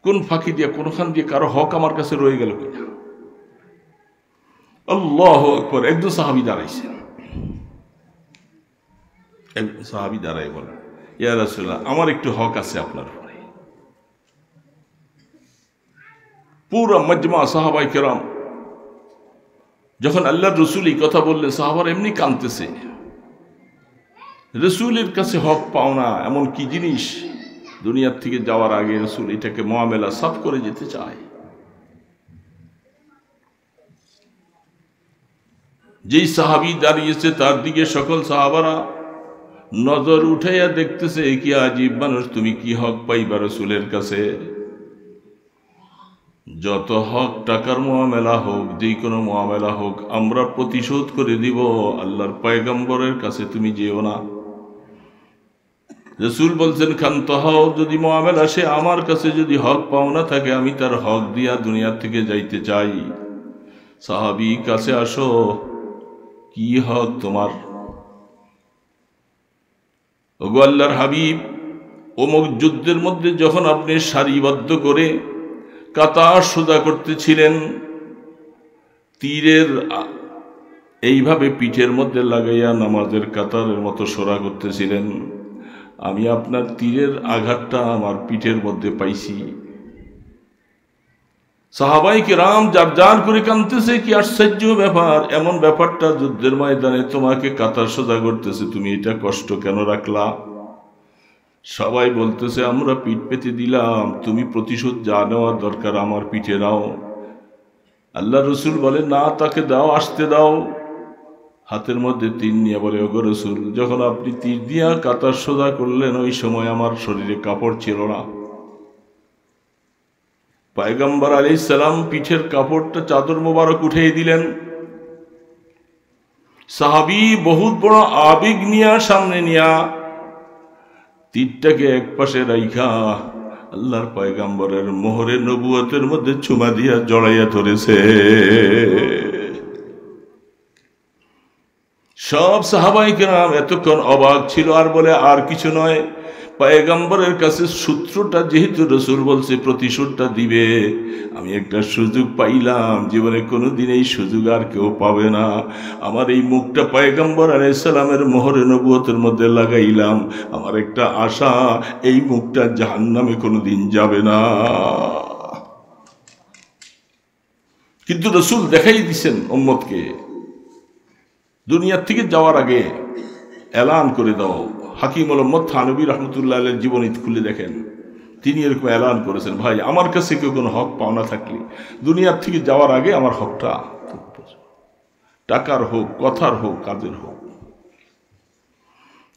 A: কোন ফাঁকি দিয়ে, কোনখান দিয়ে কারো হক আমার কাছে রয়ে গেল কিনা। আল্লাহু আকবার। একজন সাহাবী দাঁড়াইছেন, একজন সাহাবী দাঁড়াই বলেন, ইয়া রাসূলুল্লাহ, আমার একটু হক আছে আপনার উপরে। পুরো মজমা সাহাবায়ে কেরাম যখন আল্লাহর রসুল এই কথা বললেন, সাহাবারা এমনি কাঁদতেছে। রসুলের কাছে হক পাওনা এমন কি জিনিস, দুনিয়ার থেকে যাওয়ার আগে রসুল এটাকে মুআমেলা সাফ করে যেতে চায়। যেই সাহাবী দাঁড়িয়েছে তার দিকে সকল সাহাবারা নজর উঠাইয়া দেখতেছে, কি আজীব মানুষ, তুমি কি হক পাইবা রসুলের কাছে? যত হক, টাকার মুআমেলা হোক, যে কোনো মুআমেলা হোক, আমরা প্রতিশোধ করে দিব, আল্লাহর পয়গম্বরের কাছে তুমি যেও না। রসুল বলছেন, ক্ষান্ত হও, যদি মুআমেলা সে আমার কাছে যদি হক পাওনা থাকে, আমি তার হক দিয়া দুনিয়ার থেকে যাইতে চাই। সাহাবী কাছে আসো, কি হক তোমার? ওগো আল্লাহর হাবিব, অমুক যুদ্ধের মধ্যে যখন আপনি সারিবদ্ধ করে কাতার সোজা করতেছিলেন, তীরের এইভাবে পিঠের মধ্যে লাগাইয়া নামাজের কাতারের মতো সোজা করতেছিলেন, আমি আপনার তীরের আঘাতটা আমার পিঠের মধ্যে পাইছি। সাহাবায়ে কেরাম যার যার করে কাঁদতেছে, কি আশ্চর্য ব্যাপার, এমন ব্যাপারটা যুদ্ধের ময়দানে তোমাকে কাতার সোজা করতেছে, তুমি এটা কষ্ট কেন রাখলা? সবাই বলতেছে, আমরা পিঠ পেতে দিলাম, তুমি প্রতিশোধ যা নেওয়ার দরকার আমার পিঠে নাও। আল্লাহ রসুল বলে, না, তাকে দাও, আসতে দাও। হাতের মধ্যে তীর নিয়ে বলে, ওগো রসুল, যখন আপনি তীর দিয়া কাতার সোজা করলেন, ওই সময় আমার শরীরে কাপড় ছিল না। পয়গম্বর আলাইহিস সালাম পিঠের কাপড়টা, চাদর মোবারক উঠিয়ে দিলেন। সাহাবী বহুত বড় আবেগ নিয়া সামনে নিয়া তীরটাকে এক পাশে রাইখা আল্লাহর পয়গম্বরের মোহরে নবুয়তের মধ্যে চুমা দিয়া জড়াইয়া ধরেছে। সব সাহাবায়ে কেরাম এতক্ষণ অবাক ছিল, আর বলে আর কিছু নয়, পয়গম্বরের কাছে সূত্রটা যেহেতু রাসূল বলছে প্রতিশোধটা দিবে, আমি একটা সুযোগ পাইলাম, জীবনে কোনোদিন এই সুযোগ আর কেউ পাবে না। আমার এই মুখটা পয়গম্বর আলাইহিস সালামের মোহরে নবুয়তের মধ্যে লাগাইলাম, আমার একটা আশা এই মুখটা জাহান্নামে কোনোদিন যাবে না। কিন্তু রাসূল দেখাই দিছেন উম্মতকে, দুনিয়ার থেকে যাওয়ার আগে এলান করে দাও। হাকিমুল উম্মত থানবী রহমতুল্লাহ আলাইহির জীবনী খুলে দেখেন, তিনি এরকম এলান করেছেন, ভাই আমার কাছে কেউ কোনো হক পাওনা থাকলে দুনিয়ার থেকে যাওয়ার আগে আমার হকটা, টাকার হোক, কথার হোক, কাজের হোক।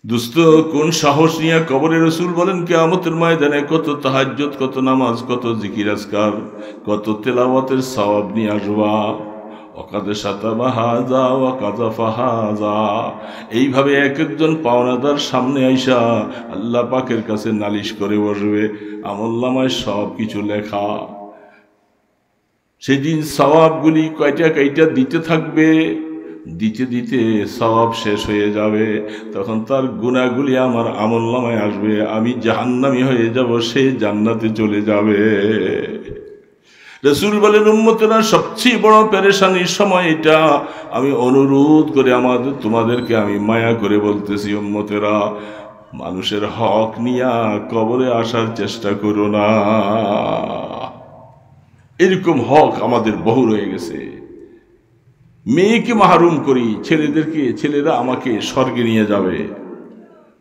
A: দুস্থ কোন সাহস নিয়ে কবরে রাসূল বলেন কিয়ামতের ময়দানে কত তাহাজ্জুদ, কত নামাজ, কত জিকির আজকার, কত তেলাওয়াতের সওয়াব নিয়ে আসবা। এইভাবে এক একজন পাওনাদার সামনে আইসা আল্লাহ পাকের কাছে নালিশ করে বসবে, আমলনামায় সব কিছু লেখা। সেদিন সওয়াবগুলি কয়টা কয়টা দিতে থাকবে, দিতে দিতে সওয়াব শেষ হয়ে যাবে, তখন তার গুনাহগুলি আমার আমলনামায় আসবে, আমি জাহান্নামী হয়ে যাব, সে জান্নাতে চলে যাবে। রাসূল বলেন উম্মতেরা সবচেয়ে বড় পেরেশানির সময় এটা। আমি অনুরোধ করে তোমাদেরকে আমি মায়া করে বলতেছি, উম্মতেরা মানুষের হক নিয়া কবরে আসার চেষ্টা করো না। এরকম হক আমাদের বহু রয়ে গেছে। মেয়েকে মাহরুম করি, ছেলেরা আমাকে স্বর্গে নিয়ে যাবে।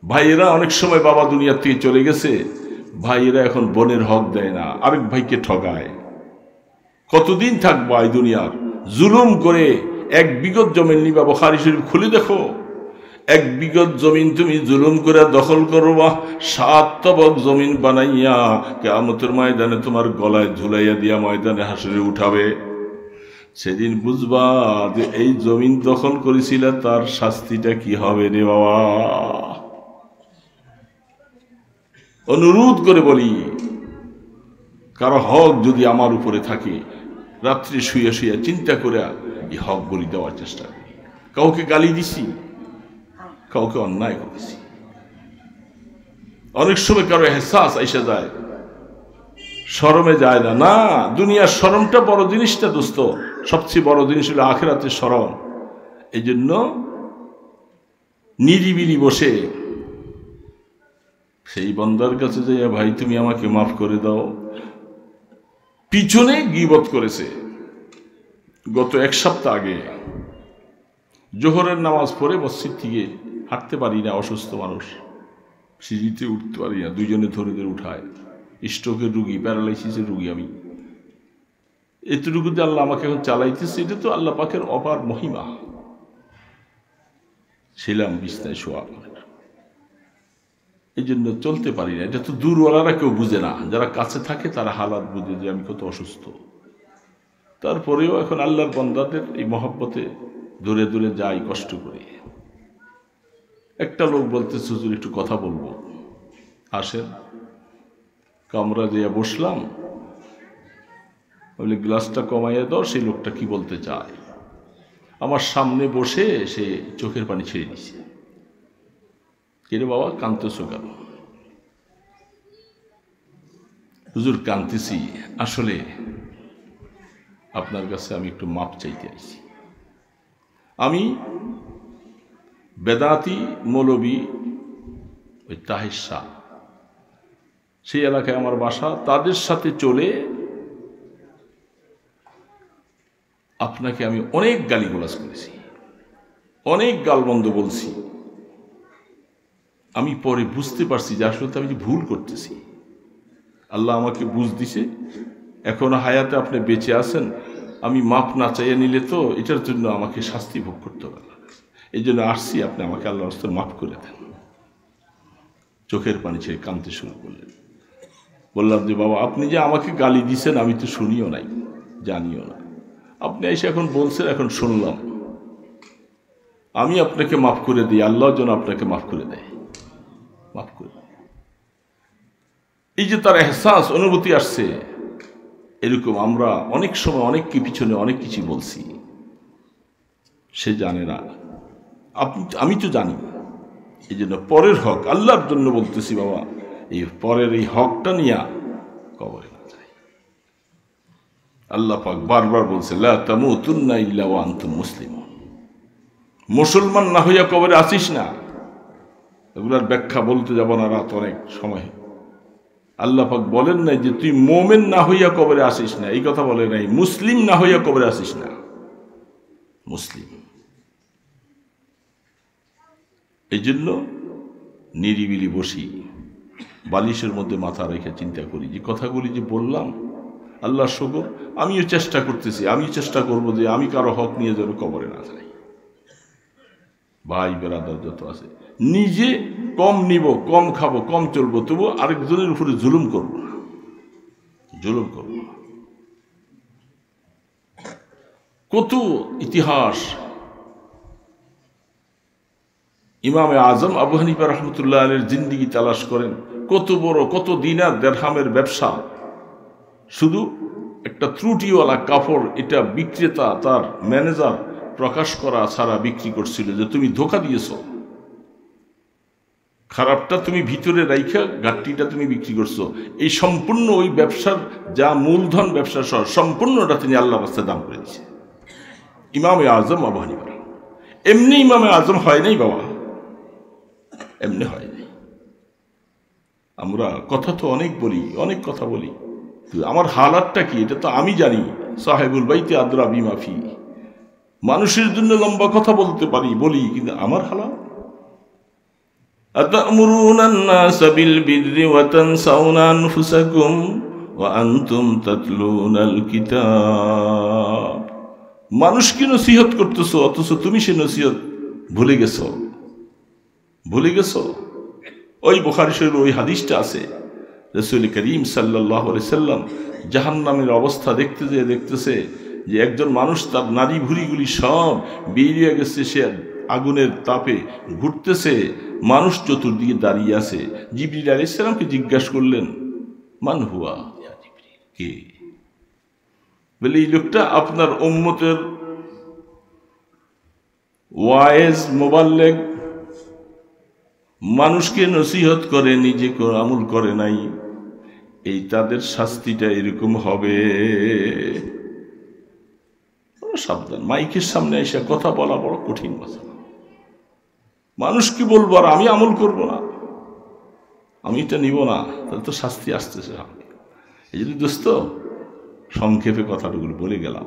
A: ভাইয়েরা অনেক সময় বাবা দুনিয়ার থেকে চলে গেছে, ভাইয়েরা এখন বোনের হক দেয় না, আরেক ভাইকে ঠকায়। কতদিন থাকবো এই দুনিয়ার? জুলুম করে এক বিগত জমিন নিবা, বুখারী শরীফ খুলে দেখো, এক বিগত জমিন তুমি জুলুম করে দখল করবা, 7 তবক জমিন বানাইয়া কিয়ামতের ময়দানে তোমার গলায় ঝুলাইয়া দিয়া ময়দানে হাসরে উঠাবে। সেদিন বুঝবা যে এই জমিন দখল করেছিল, তার শাস্তিটা কি হবে রে বাবা। অনুরোধ করে বলি, কারো হক যদি আমার উপরে থাকে, রাত্রে শুয়ে শুয়ে চিন্তা করে এই হকগুলি দেওয়ার চেষ্টা করি। কাউকে গালি দিছি, কাউকে অন্যায় করেছি, অনেক সময় কারো এহসাস আইসা যায়, শরমে যায় না। না, দুনিয়ার শরমটা বড় জিনিসটা দোস্ত, সবচেয়ে বড় জিনিস হলো আখিরাতের শরম। এই জন্য নিরিবিলি বসে সেই বান্দার কাছে যাইয়া, ভাই তুমি আমাকে মাফ করে দাও। পিছনে গীবত করেছে গত 1 সপ্তাহ আগে, জোহরের নামাজ পড়ে মসজিদ থেকে হাঁটতে পারি না, অসুস্থ মানুষ, সিঁড়িতে উঠতে পারি না, দুইজনে ধরে ধরে উঠায়, স্ট্রোকের রুগী, প্যারালাইসিসের রুগী আমি। এতটুকুতে আল্লাহ আমাকে এখন চালাইতেছে, এটা তো আল্লাহ পাকের অপার মহিমা। ছিলাম বিছনায় শোয়া, এই জন্য চলতে পারি না। এটা তো দূরওয়ালারা কেউ বুঝে না, যারা কাছে থাকে তারা হালাত বুঝে যে আমি কত অসুস্থ। তারপরেও এখন আল্লাহর বান্দাদের এই মহব্বতে দূরে দূরে যাই, কষ্ট করি। একটা লোক বলতেছে, হুজুর একটু কথা বলবো, আসেন। কামরা দিয়ে বসলাম, বলে গ্লাসটা কমাইয়া দাও। সেই লোকটা কি বলতে চায়, আমার সামনে বসে সে চোখের পানি ছেড়ে দিছে। কিরে বাবা কাঁদতেছো কেন? হুজুর কাঁদতেছি, আসলে আপনার কাছে আমি একটু মাপ চাইতে আইছি। আমি বেদাতি মৌলবী ওই তাহের শাহ, সেই এলাকায় আমার বাসা, তাদের সাথে চলে আপনাকে আমি অনেক গালিগালাজ করেছি, অনেক গালমন্দ বলছি। আমি পরে বুঝতে পারছি যে আসলে আমি যে ভুল করতেছি। আল্লাহ আমাকে বুঝ দিছে, এখনো হায়াতে আপনি বেঁচে আছেন, আমি মাপ না চাইয়া নিলে তো এটার জন্য আমাকে শাস্তি ভোগ করতে হবে। এই জন্য আসছি, আপনি আমাকে আল্লাহর রাস্তায় মাফ করে দেন। চোখের পানি ছেড়ে কাঁদতে শুরু করলেন। বললাম যে বাবা, আপনি যে আমাকে গালি দিছেন আমি তো শুনিও নাই, জানিও না। আপনি এসে এখন বলছেন, এখন শুনলাম। আমি আপনাকে মাফ করে দিই, আল্লাহ যেন আপনাকে মাফ করে দেয়, মাফ করে দেয়। এই যে তার এহসাস, অনুভূতি আসছে, এরকম আমরা অনেক সময় অনেককে পিছনে অনেক কিছু বলছি, সে জানে না, আমি তো জানি। এই জন্য পরের হক আল্লাহর জন্য বলতেছি, বাবা এই পরের এই হকটা নিয়ে কবরে না যায়। আল্লাহ পাক বারবার বলছে, লা তামুতুন্না ইল্লা ওয়া আনতুম মুসলিমুন, মুসলমান না হইয়া কবরে আসিস না। এগুলার ব্যাখ্যা বলতে যাব না, রাত অনেক সময়। আল্লাহ পাক বলেন নাই যে তুই মোমেন না হইয়া কবরে আসিস না, এই কথা বলে নাই। মুসলিম না হইয়া কবরে আসিস না, মুসলিম। এই জন্য নিরিবিলি বসি, বালিশের মধ্যে মাথা রেখে চিন্তা করি যে কথাগুলি যে বললাম, আল্লাহ শুকর, আমিও চেষ্টা করতেছি, আমি চেষ্টা করব যে আমি কারো হক নিয়ে যেন কবরে না যাই। ভাই বেরাদার যত আছে, নিজে কম নিব, কম খাবো, কম চলবো, তবু আরেকজনের উপরে জুলুম করব না, জুলুম করব না। কত ইতিহাস ইমামে আজম আবু হানিফা রহমতুল্লাহ আলাইহির জিন্দেগি তালাশ করেন, কত বড়, কত দিনার দেরহামের ব্যবসা, শুধু একটা ত্রুটিওয়ালা কাপড়, এটা বিক্রেতা তার ম্যানেজার প্রকাশ করা ছাড়া বিক্রি করছিল, যে তুমি ধোঁকা দিয়েছ, খারাপটা তুমি ভিতরে রাইখা ঘাটতিটা তুমি বিক্রি করছো। এই সম্পূর্ণ ওই ব্যবসার যা মূলধন, ব্যবসা সহ সম্পূর্ণটা তিনি আল্লাহর রাস্তায় দান করে দিয়েছে। ইমামে আজম আবু হানিফা এমনি ইমামে আজম হয় নাই বাবা, এমনি হয় নাই। আমরা কথা তো অনেক বলি, অনেক কথা বলি, আমার হালাতটা কি এটা তো আমি জানি। সাহেবুল বাইতে আদরা বিমাফি, মানুষের জন্য লম্বা কথা বলতে পারি, বলি, কিন্তু আমার হালাত। আতা'মুরুনা আন-নাসা বিল বিররি ওয়া তানসাউনা আনফুসাকুম ওয়া আনতুম তাতলুনাল কিতাব। মানুষকে নসিহত করতেছো, অথচ তুমি সে নসিহত ভুলে গেছো, ভুলে গেছো। ওই বুখারী শরীফের ওই হাদিসটা আছে, রাসূল করিম সাল্লাল্লাহু আলাইহি সাল্লাম জাহান্নামের অবস্থা দেখতেছে যে একজন মানুষ, তার নারী ভুঁড়িগুলি সব বেরিয়ে গেছে, সে আগুনের তাপে ঘুরতেছে, মানুষ চতুর্দিকে দাঁড়িয়ে আছে। জিবরিল আলাইহিস সালামকে জিজ্ঞাসা করলেন, মান হুয়া ইয়া জিবরিল, কে? বলে এই লোকটা আপনার উম্মতের ওয়াইজ মুবাল্লিগ, মানুষকে নসিহত করে, নিজে আমল করে নাই, এই তাদের শাস্তিটা এরকম হবে। সাবধান, মাইকের সামনে এসে কথা বলা বড় কঠিন কথা। মানুষ কি বলবো, আর আমি আমল করব না, আমি এটা নিব না, তাহলে তো শাস্তি আসতেছে। এই জন্য দোস্ত, সংক্ষেপে কথাটুকু বলে গেলাম।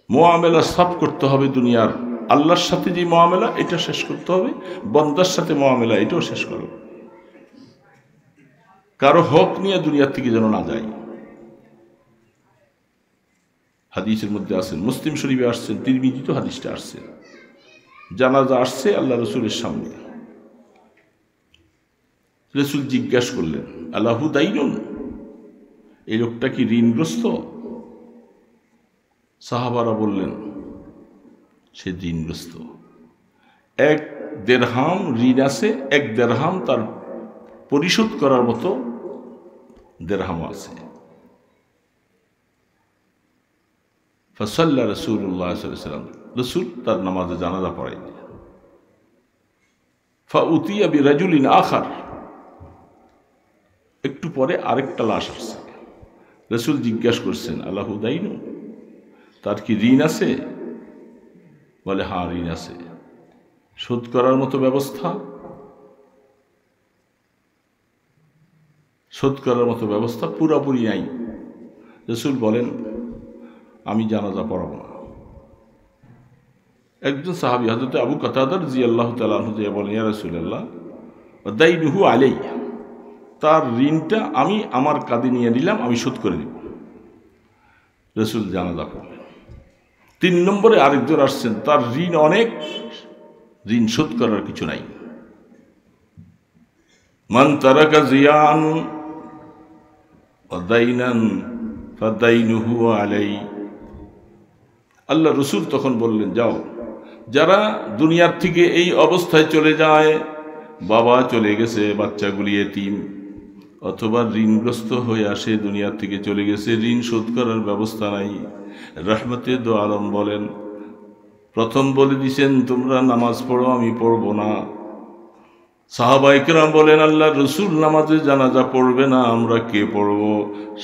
A: মুআমেলা সাফ করতে হবে দুনিয়ার, আল্লাহর সাথে যে মুআমেলা এটা শেষ করতে হবে, বান্দার সাথে মুআমেলা এটাও শেষ করো। কারো হক নিয়ে দুনিয়ার থেকে যেন না যায়। হাদিসের মধ্যে আসেন, মুসলিম শরীফে আসছেন, তিরমিজিতে হাদিসটা আসছে, জানাজা আসছে আল্লাহ রসুলের সামনে। রসুল জিজ্ঞাসা করলেন, আল্লাহু দাইনুন, এই লোকটা কি ঋণগ্রস্ত? সাহাবারা বললেন, সে ঋণগ্রস্ত, 1 দেরহাম ঋণ আছে, 1 দেরহাম তার পরিশোধ করার মতো দেরহাম আছে। ফাসাল্লা রাসূলুল্লাহ সাল্লাল্লাহু আলাইহি ওয়াসাল্লাম, রাসূল তার নামাজে জানাজা পড়াইলেন। ফাউতিয়া বিরাজুলিন আখার, একটু পরে আরেকটা লাশ আসছে। রাসূল জিজ্ঞাসা করছেন, আল্লাহু দাইনু, তার কি ঋণ আছে? বলে, হ্যাঁ ঋণ আছে। শোধ করার মতো ব্যবস্থা? শোধ করার মতো ব্যবস্থা পুরাপুরি নাই। রাসূল বলেন, আমি জানাজা পড়াবো না। একজন সাহাবী হযরত আবু কাতাদা রাদিয়াল্লাহু তাআলা আনহু বলেন, ইয়া রাসূলুল্লাহ, দাইনুহু আলাইয়া, তার ঋণটা আমি আমার কাঁধে নিয়ে নিলাম, আমি শোধ করে দিব। রাসূল জানাজা পড়লেন। 3 নম্বরে আরেকজন আসছেন, তার ঋণ অনেক, ঋণ শোধ করার কিছু নাই। মান তারাকা জিয়ান ওয়া দাইনান ফাদাইনুহু আলাই। আল্লাহ রসুল তখন বললেন, যাও যারা দুনিয়ার থেকে এই অবস্থায় চলে যায়, বাবা চলে গেছে, বাচ্চাগুলি এতিম, অথবা ঋণগ্রস্ত হয়ে আসে, দুনিয়ার থেকে চলে গেছে, ঋণ শোধ করার ব্যবস্থা নাই। রহমতে দো আলম বলেন, প্রথম বলে দিছেন তোমরা নামাজ পড়ো, আমি পড়বো না। সাহাবায়ে কেরাম বলেন, আল্লাহ রসুল নামাজে জানাজা পড়বে না, আমরা কে পড়ব?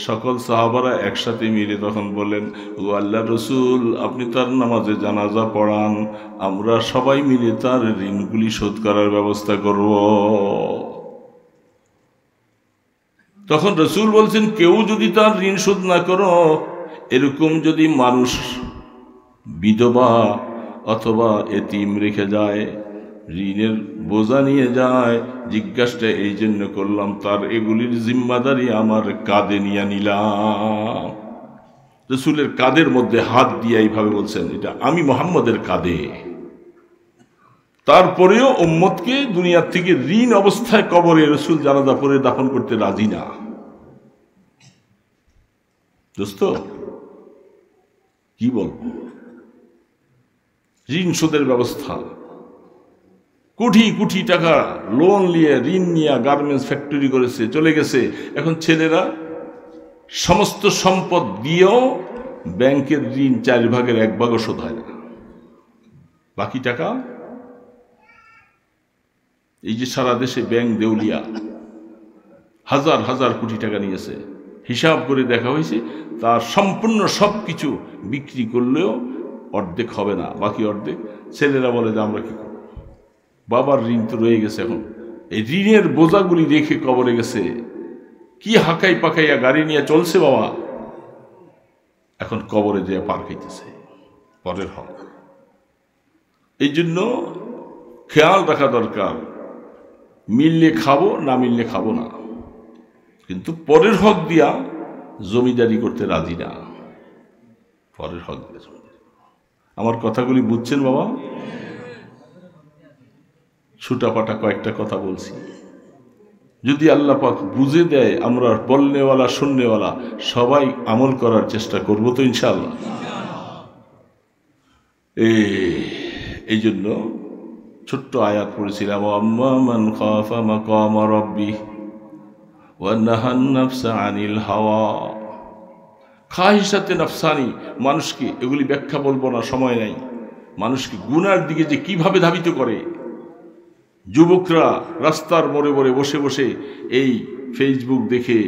A: সকল সাহাবারা একসাথে মিলে তখন বলেন, ও আল্লাহ রসুল, আপনি তার নামাজে জানাজা পড়ান, আমরা সবাই মিলে তার ঋণগুলি শোধ করার ব্যবস্থা করব। তখন রসুল বলছেন, কেউ যদি তার ঋণ শোধ না করো, এরকম যদি মানুষ বিধবা অথবা এতিম রেখে যায়, ঋণের বোঝা নিয়ে যায়, জিজ্ঞাসাটা এই জন্য করলাম, তার এগুলির জিম্মাদারি আমার কাঁধে নিয়ে নিলাম। রসুলের কাঁধের মধ্যে হাত দিয়ে এইভাবে বলছেন, এটা আমি মুহাম্মদের কাঁধে। তারপরেও উম্মতকে দুনিয়ার থেকে ঋণ অবস্থায় কবরে রসুল জানাজা পড়ে দাফন করতে রাজি না। দোস্ত কি বলবো, ঋণ শোধের ব্যবস্থা, কোটি কোটি টাকা লোন নিয়ে ঋণ নিয়ে গার্মেন্টস ফ্যাক্টরি করেছে, চলে গেছে। এখন ছেলেরা সমস্ত সম্পদ দিয়েও ব্যাংকের ঋণ 1/4 শোধ হয় না, বাকি টাকা এই যে সারা দেশে ব্যাংক দেউলিয়া, হাজার হাজার কোটি টাকা নিয়েছে। হিসাব করে দেখা হয়েছে তার সম্পূর্ণ সব কিছু বিক্রি করলেও অর্ধেক হবে না, বাকি অর্ধেক। ছেলেরা বলে যে আমরা কি করব, বাবার ঋণ তো রয়ে গেছে। এখন এই ঋণের বোঝাগুলি রেখে কবরে গেছে, কি হাঁকাই পাকাইয়া গাড়ি নিয়ে চলছে বাবা, এখন কবরে যেয়ে পার খাইতেছে পরের হক। এই জন্য খেয়াল রাখা দরকার, মিললে খাবো, না মিললে খাবো না, কিন্তু পরের হক দিয়া জমিদারি করতে রাজি না। পরের হক দিয়া জমিদারি। আমার কথাগুলি বুঝছেন বাবা? ছুটাপাটা কয়েকটা কথা বলছি, যদি আল্লাহ পাক বুঝে দেয়, আমরা বলনেওয়ালা শুননেওয়ালা সবাই আমল করার চেষ্টা করব তো ইনশাআল্লাহ। এই জন্য ছোট্ট আয়াত পড়েছিলাম, আম্মা মান খাফা মাকামা রাব্বি ওয়া নাহান নাফসা আনিল হাওয়া। খাহিসাতে নাফসানি, মানুষকে এগুলি ব্যাখ্যা বলবো না, সময় নাই। মানুষকে গুনার দিকে যে কিভাবে ধাবিত করে, যুবকরা রাস্তার মোড়ে মোড়ে বসে বসে এই ফেসবুক দেখে,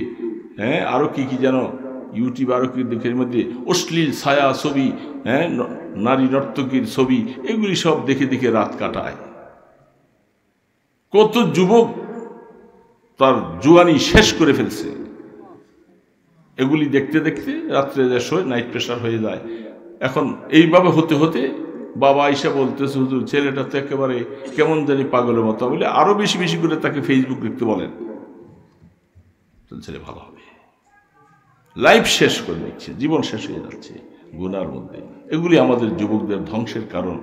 A: হ্যাঁ আরো কি কি যেন ইউটিউব আরো কি দেখে, এর মধ্যে অশ্লীল ছায়া ছবি, হ্যাঁ নারী নর্তকীর ছবি, এগুলি সব দেখে দেখে রাত কাটায়। কত যুবক তার জুয়ানি শেষ করে ফেলছে এগুলি দেখতে দেখতে, রাত্রে যে শোয়, নাইট প্রেশার হয়ে যায়। এখন এইভাবে হতে হতে বাবা আইসা বলতেছে, হুজুর ছেলেটা তো একেবারে কেমন জানি পাগলের মতো, বলে আরো বেশি বেশি করে তাকে ফেসবুক দেখতে বলেন, ছেলে ভালো হবে। লাইফ শেষ করে নিচ্ছে, জীবন শেষ হয়ে যাচ্ছে গুনার মধ্যে। এগুলি আমাদের যুবকদের ধ্বংসের কারণ।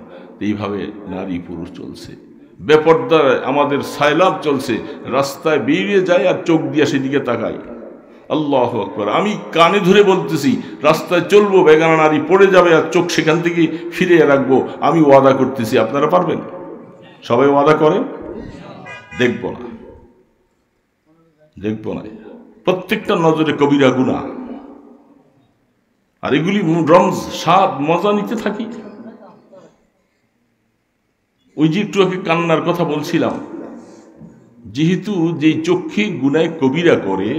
A: এইভাবে নারী পুরুষ চলছে, বেপর্দায় আমাদের সাইলাব চলছে, রাস্তায় বেরিয়ে যায় আর চোখ দিয়ে সেদিকে তাকাই। আল্লাহু আকবার। আমি কানে ধরে বলতেছি, রাস্তায় চলবো, বেগানা নারী পড়ে যাবে আর চোখ সেখান থেকে ফিরিয়ে রাখবো। আমি ওয়াদা করতেছি, আপনারা পারবেন? সবাই ওয়াদা করেন, দেখবো না, দেখবো না। প্রত্যেকটা নজরে কবিরা গুনাহ, আর এগুলি রমজ স্বাদ মজা নিতে থাকি। ওই যে একটু আগে কান্নার কথা বলছিলাম, যেহেতু যেই চক্ষে গুনায় কবিরা করে,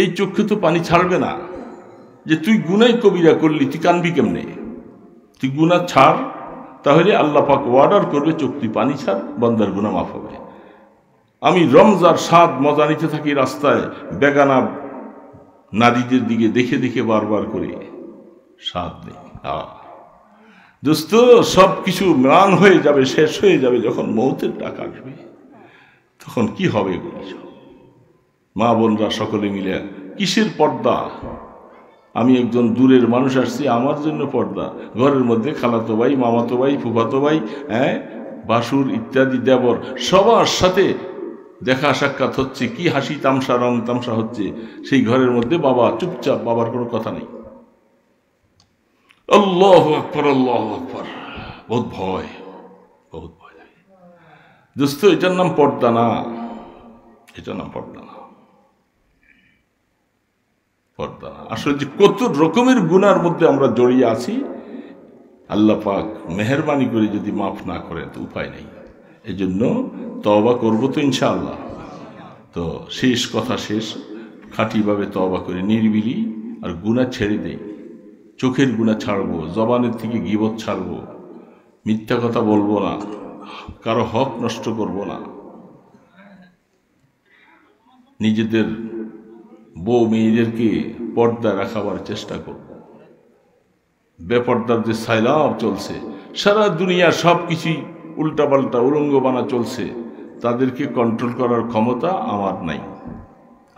A: এই চক্ষে তো পানি ছাড়বে না। যে তুই গুনায় কবিরা করলি, তুই কানবি কেমনে? তুই গুনাহ ছাড়, তাহলে আল্লাহ পাক অর্ডার করবে, চোখ তুই পানি ছাড়, বান্দার গুনাহ মাফ হবে। আমি রমজার স্বাদ মজা নিতে থাকি রাস্তায়, বেগানা নারীদের দিকে দেখে দেখে বারবার করে, স্বাদ নেই। দোস্ত, সব কিছু ম্লান হয়ে যাবে, শেষ হয়ে যাবে। যখন মৌতের ডাক আসবে, তখন কি হবে? এগুলি সব মা বোনরা সকলে মিলে কিসের পর্দা? আমি একজন দূরের মানুষ আসছি, আমার জন্য পর্দা। ঘরের মধ্যে খালাতো ভাই, মামাতো ভাই, ফুফাতো ভাই, হ্যাঁ বাসুর ইত্যাদি দেবর, সবার সাথে দেখা সাক্ষাৎ হচ্ছে, কি হাসি তামসা, রং তামসা হচ্ছে। সেই ঘরের মধ্যে বাবা চুপচাপ, বাবার কোনো কথা নেই। আল্লাহু আকবার, আল্লাহু আকবার। বহুত ভয় লাগে দোস্ত। এটার নাম পর্দা না, এটার নাম পর্দা না, পর্দা না। আসলে যে কত রকমের গুনার মধ্যে আমরা জড়িয়ে আছি, আল্লাহ পাক মেহেরবানি করে যদি মাফ না করে তো উপায় নেই। এই জন্য তওবা করবো তো ইনশাআল্লাহ। তো শেষ কথা, শেষ খাঁটিভাবে তওবা করে নিরিবিলি আর গুনাহ ছেড়ে দেই। চোখের গুনাহ ছাড়বো, জবানের থেকে গীবত ছাড়বো, মিথ্যা কথা বলবো না, কারো হক নষ্ট করব না, নিজেদের বউ মেয়েদেরকে পর্দা রাখাবার চেষ্টা করব। বেপর্দার যে সাইলাব চলছে, সারা দুনিয়া সব কিছুই উল্টাপাল্টা উলঙ্গবানা চলছে, তাদেরকে কন্ট্রোল করার ক্ষমতা আমার নাই,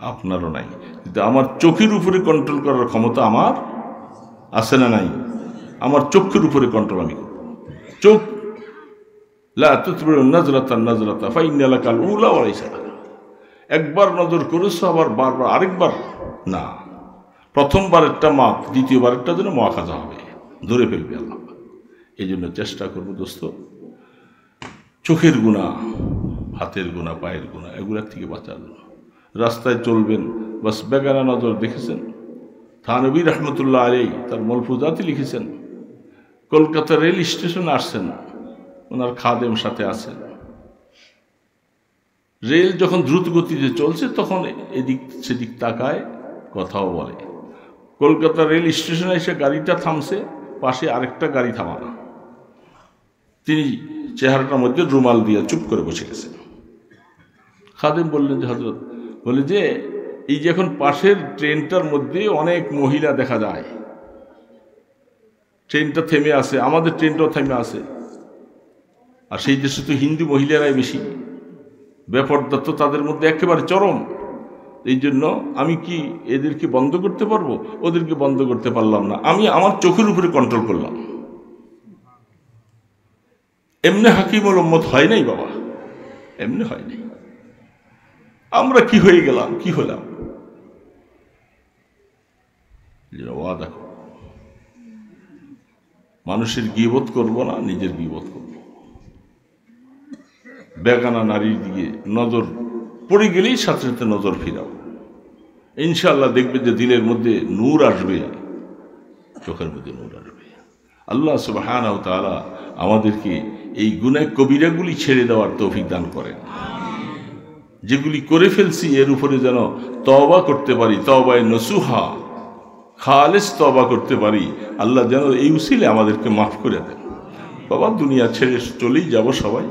A: আপনারও নাই। কিন্তু আমার চোখের উপরে কন্ট্রোল করার ক্ষমতা আমার আছে না নাই? আমার চোখের উপরে কন্ট্রোল আমি করব। চোখ লা তুতবিউ নাজরাতান নাজরাতা ফাইন্না লাকাল উলা ওয়া লাইসা লাকা। একবার নজর করেছো, আবার বারবার আরেকবার না। প্রথমবারেরটা মাপ, দ্বিতীয়বারেরটা যেন মুআখাযা হবে, ধরে ফেলবে আল্লাহ। এই জন্য চেষ্টা করবো দোস্ত, চোখের গুনাহ, হাতের গুনাহ, পায়ের গুনাহ, এগুলোর থেকে বাঁচার জন্য। রাস্তায় চলবেন, বাস বেগানা নজর দেখেছেন। থানবী রহমতুল্লাহ আলাইহি তার মলফুজাতে লিখেছেন, কলকাতা রেল স্টেশনে আসছেন, ওনার খাদেম সাথে আছেন। রেল যখন দ্রুত গতিতে চলছে তখন এদিক সেদিক তাকায়, কথাও বলে। কলকাতা রেল স্টেশনে এসে গাড়িটা থামছে, পাশে আরেকটা গাড়ি থামানো। তিনি চেহারাটার মধ্যে রুমাল দিয়ে চুপ করে বসে গেছেন। খাদেম বললেন যে হযরত, বলে যে এই যে এখন পাশের ট্রেনটার মধ্যে অনেক মহিলা দেখা যায়, ট্রেনটা থেমে আছে, আমাদের ট্রেনটাও থেমে আছে, আর সেই দেশে তো হিন্দু মহিলারাই বেশি, বেপর্দা তো তাদের মধ্যে একেবারে চরম। এই জন্য আমি কি এদেরকে বন্ধ করতে পারবো? ওদেরকে বন্ধ করতে পারলাম না, আমি আমার চোখের উপরে কন্ট্রোল করলাম। এমনি হাকিমুল উম্মত হয় নাই বাবা, এমনি হয় নাই। আমরা কি হয়ে গেলাম, কি হলাম? ওয়াদা করব, মানুষের গীবত করব না, নিজের গীবত করব। বেগানা নারীর দিকে নজর পড়ে গেলেই সাথে সাথে নজর ফিরাও। ইনশাআল্লাহ দেখবে যে দিলের মধ্যে নূর আসবে, চোখের মধ্যে নূর আসবে। আল্লাহ সুবহানাহু ওয়া তাআলা আমাদেরকে এই গুনাহ কবিরাগুলি ছেড়ে দেওয়ার তৌফিক দান করেন। যেগুলি করে ফেলছি এর উপরে যেন তওবা করতে পারি, তওবায়ে নসুহা, খালেস তওবা করতে পারি। আল্লাহ যেন এই উসিলে আমাদেরকে মাফ করে দেন। বাবা, দুনিয়া ছেড়ে চলেই যাব সবাই,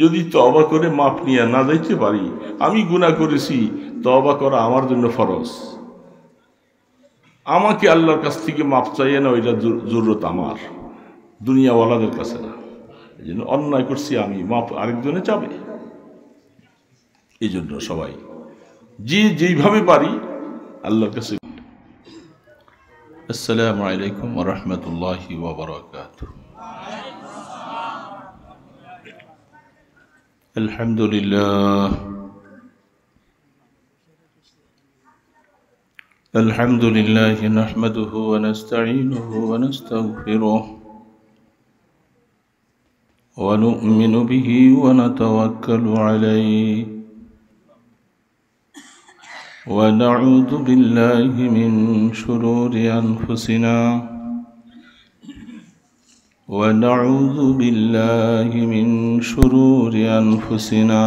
A: যদি তওবা করে মাফ নিয়ে না যাইতে পারি। আমি গুনাহ করেছি, তওবা করা আমার জন্য ফরজ। আমাকে আল্লাহর কাছ থেকে মাফ চাইয়ে না, ওইটা জরুরত আমার, দুনিয়াওয়ালাদের কাছে না। এই জন্য অন্যায় করছি আমি, মাফ আরেকজনে চাবে। এই জন্য সবাই যে যেইভাবে পারি আল্লাহর কাছে। আসসালামু আলাইকুম ওয়া রাহমাতুল্লাহি ওয়া বারাকাতুহু। আলহামদুলিল্লাহ, আলহামদুলিল্লাহ নাহমাদুহু ওয়া নাস্তাঈনুহু ওয়া নাস্তাগফিরুহু ওয়া নু'মিনু বিহি ওয়া নাতাওয়াক্কালু আলাইহি ওয়া নাউযু বিল্লাহি মিন শুরুরি আনফুসিনা ونعوذ بالله من شرور أنفسنا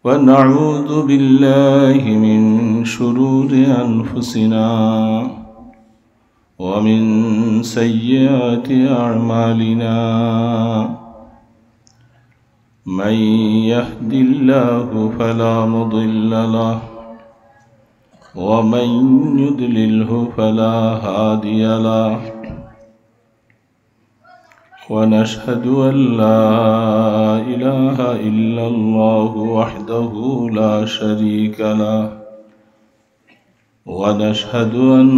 A: ونعوذ بالله من شرور أنفسنا ومن سيئات أعمالنا من يهد الله فلا مضل له ومن يضلله فلا هادي له ونشهد أن لا إله إلا الله وحده لا شريك له ونشهد أن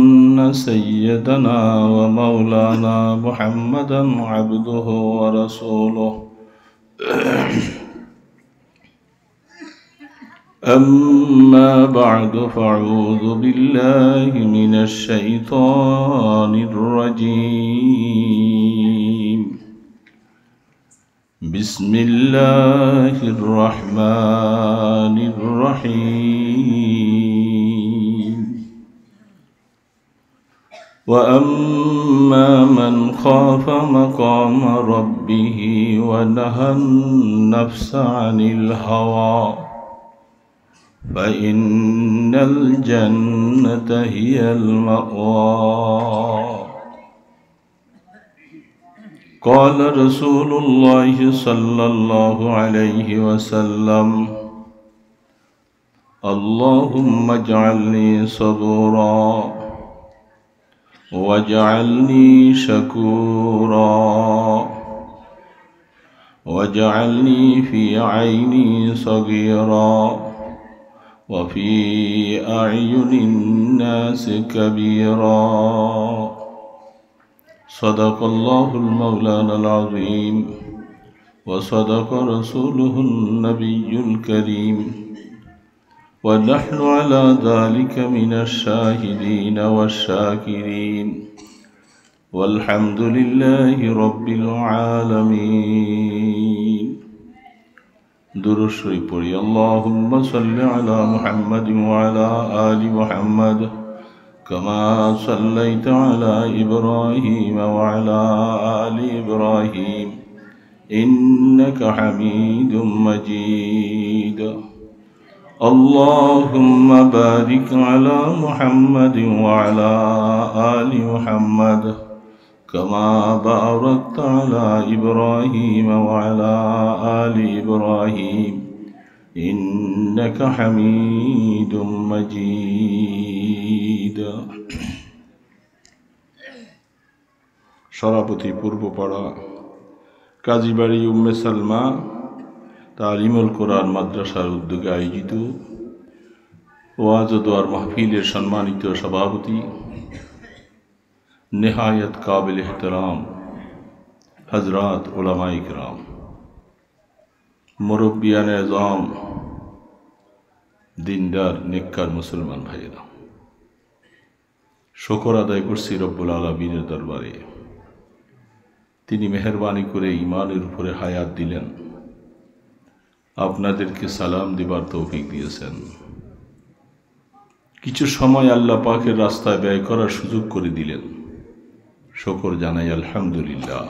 A: سيدنا ومولانا محمدا عبده ورسوله أما بعد فأعوذ بالله من الشيطان الرجيم بسم الله الرحمن الرحيم وأما من خاف مقام ربه ونهى النفس عن الهوى فإن الجنة هي المأوى قال رسول الله صلى الله عليه وسلم اللهم اجعلني صبورا واجعلني شكورا واجعلني في عيني صغيرا وفي أعين الناس كبيرا صدق الله المولانا العظيم وصدق رسوله النبي الكريم ونحن على ذلك من الشاهدين والشاكرين والحمد لله رب العالمين درود شريف পড়ি اللهم صل على محمد وعلى آل محمد كما صليت على إبراهيم وعلى آل إبراهيم إنك حميد مجيد اللهم بارك على محمد وعلى آل محمد كما باركت على إبراهيم وعلى آل إبراهيم إنك حميد مجيد সরাপতি পূর্বপাড়া কাজীবাড়ি উম্মে সালমা তালিমুল কোরআন মাদ্রাসার উদ্যোগে আয়োজিত ওয়াজ ও দোয়ার মাহফিলের সম্মানিত সভাপতি নেহায়ত কাবিল এহতরাম হজরত উলামায়ে কিরাম মুরব্বিয়ান আযম দিনদার নেককার মুসলমান ভাইয়েরা, শুকর আদায় করছি রব্বুল আলামিনের দরবারে। তিনি মেহেরবানি করে ঈমানের উপরে হায়াত দিলেন, আপনাদেরকে সালাম দিবার তৌফিক দিয়েছেন, কিছু সময় আল্লাহ পাকের রাস্তায় ব্যয় করার সুযোগ করে দিলেন। শুকর জানাই আলহামদুলিল্লাহ।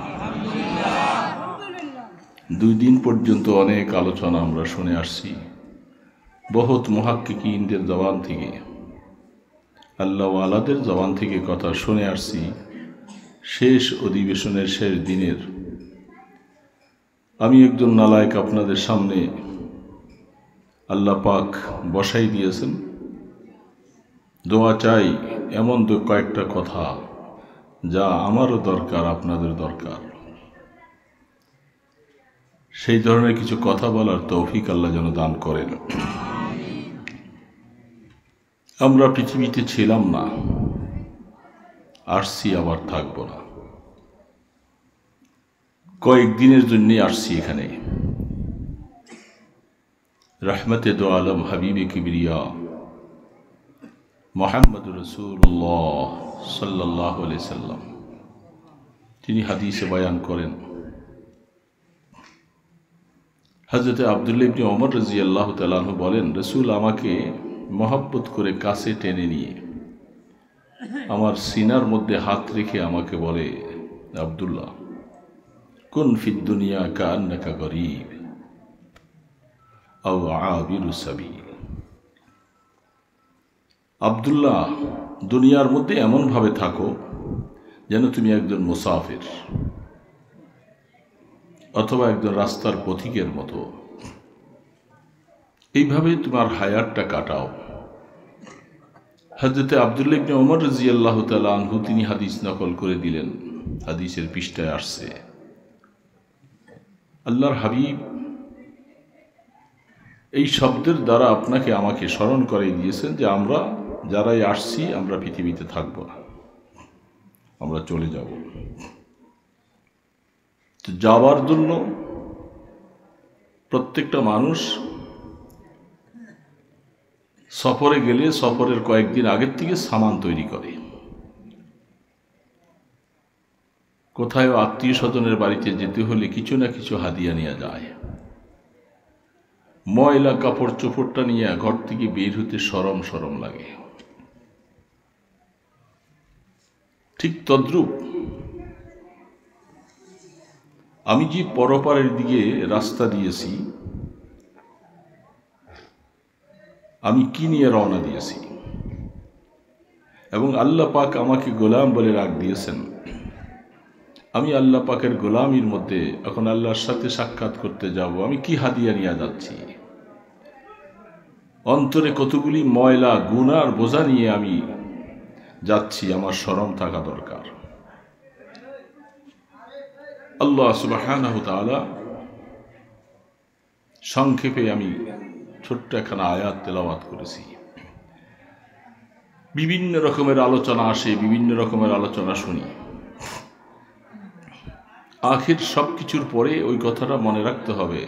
A: 2 দিন পর্যন্ত অনেক আলোচনা আমরা শুনে আসছি, বহুত মুহাক্কিকিনদের জবান থেকে, আল্লাহওয়ালাদের জবান থেকে কথা শুনে আসছি। শেষ অধিবেশনের শেষ দিনের আমি একজন নালায়েক আপনাদের সামনে আল্লাহ পাক বসাই দিয়েছেন। দোয়া চাই এমন তো কয়েকটা কথা যা আমারও দরকার, আপনাদের দরকার। সেই ধরনের কিছু কথা বলার তৌফিক আল্লাহ যেন দান করেন। আমরা পৃথিবীতে ছিলাম না, আসছি, আবার থাকবো না। কয়েকদিনের জন্যই আসছি এখানে। রহমতে দো আলম হাবিবে কিবরিয়া মুহাম্মদুর রাসূলুল্লাহ সাল্লাল্লাহু আলাইহি সাল্লাম তিনি হাদিসে বয়ান করেন, হযরত আব্দুল্লাহ ইবনে ওমর রাদিয়াল্লাহু তাআলা আনহু বলেন, রাসূল আমাকে মহব্বত করে কাছে টেনে নিয়ে আমার সিনার মধ্যে হাত রেখে আমাকে বলে, আব্দুল্লাহ কুন ফিদ দুনিয়া কাআন্নাকা গরীব আও আবিরু সাবিল। আব্দুল্লাহ, দুনিয়ার মধ্যে এমনভাবে থাকো যেন তুমি একজন মুসাফির অথবা একজন রাস্তার পথিকের মতো। এইভাবে তোমার হায়াতটা কাটাও। হযরত আব্দুল্লাহ ইবনে ওমর রাদিয়াল্লাহু তাআলা আনহু তিনি হাদিস নকল করে দিলেন। হাদিসের পৃষ্ঠায় আসছে, আল্লাহর হাবিব এই শব্দের দ্বারা আপনাকে আমাকে স্মরণ করিয়ে দিয়েছেন যে আমরা যারাই আসছি আমরা পৃথিবীতে থাকব না, আমরা চলে যাব। তো যাওয়ার জন্য প্রত্যেকটা মানুষ সফরে গেলে সফরের কয়েকদিন আগের থেকে সামান তৈরি করে। কোথায় আত্মীয় স্বজনের বাড়িতে যেতে হলে কিছু না কিছু হাদিয়া নিয়ে যায়। ময়লা কাপড় চোপড়টা নিয়ে ঘর থেকে বের হতে শরম শরম লাগে। ঠিক তদ্রূপ আমি যে পরপারের দিকে রাস্তা দিয়েছি, আমি কি নিয়ে রওনা দিয়েছি, এবং আল্লাহ পাক আমাকে গোলাম বলে রাখ দিয়েছেন। আমি আল্লাহ পাকের গোলামির মধ্যে এখন আল্লাহর সাথে সাক্ষাৎ করতে যাব, আমি কি হাদিয়া নিয়ে যাচ্ছি, অন্তরে কতগুলি ময়লা গুনার বোঝা নিয়ে আমি যাচ্ছি, আমার শরম থাকা দরকার। আল্লাহ সুবহানাহু ওয়া তাআলা সংক্ষেপে আমি ছোট্ট একখানা আয়াত তেলাওয়াত করেছি। বিভিন্ন রকমের আলোচনা আসে, বিভিন্ন রকমের আলোচনা শুনি, আখির সব কিছুর পরে ওই কথাটা মনে রাখতে হবে,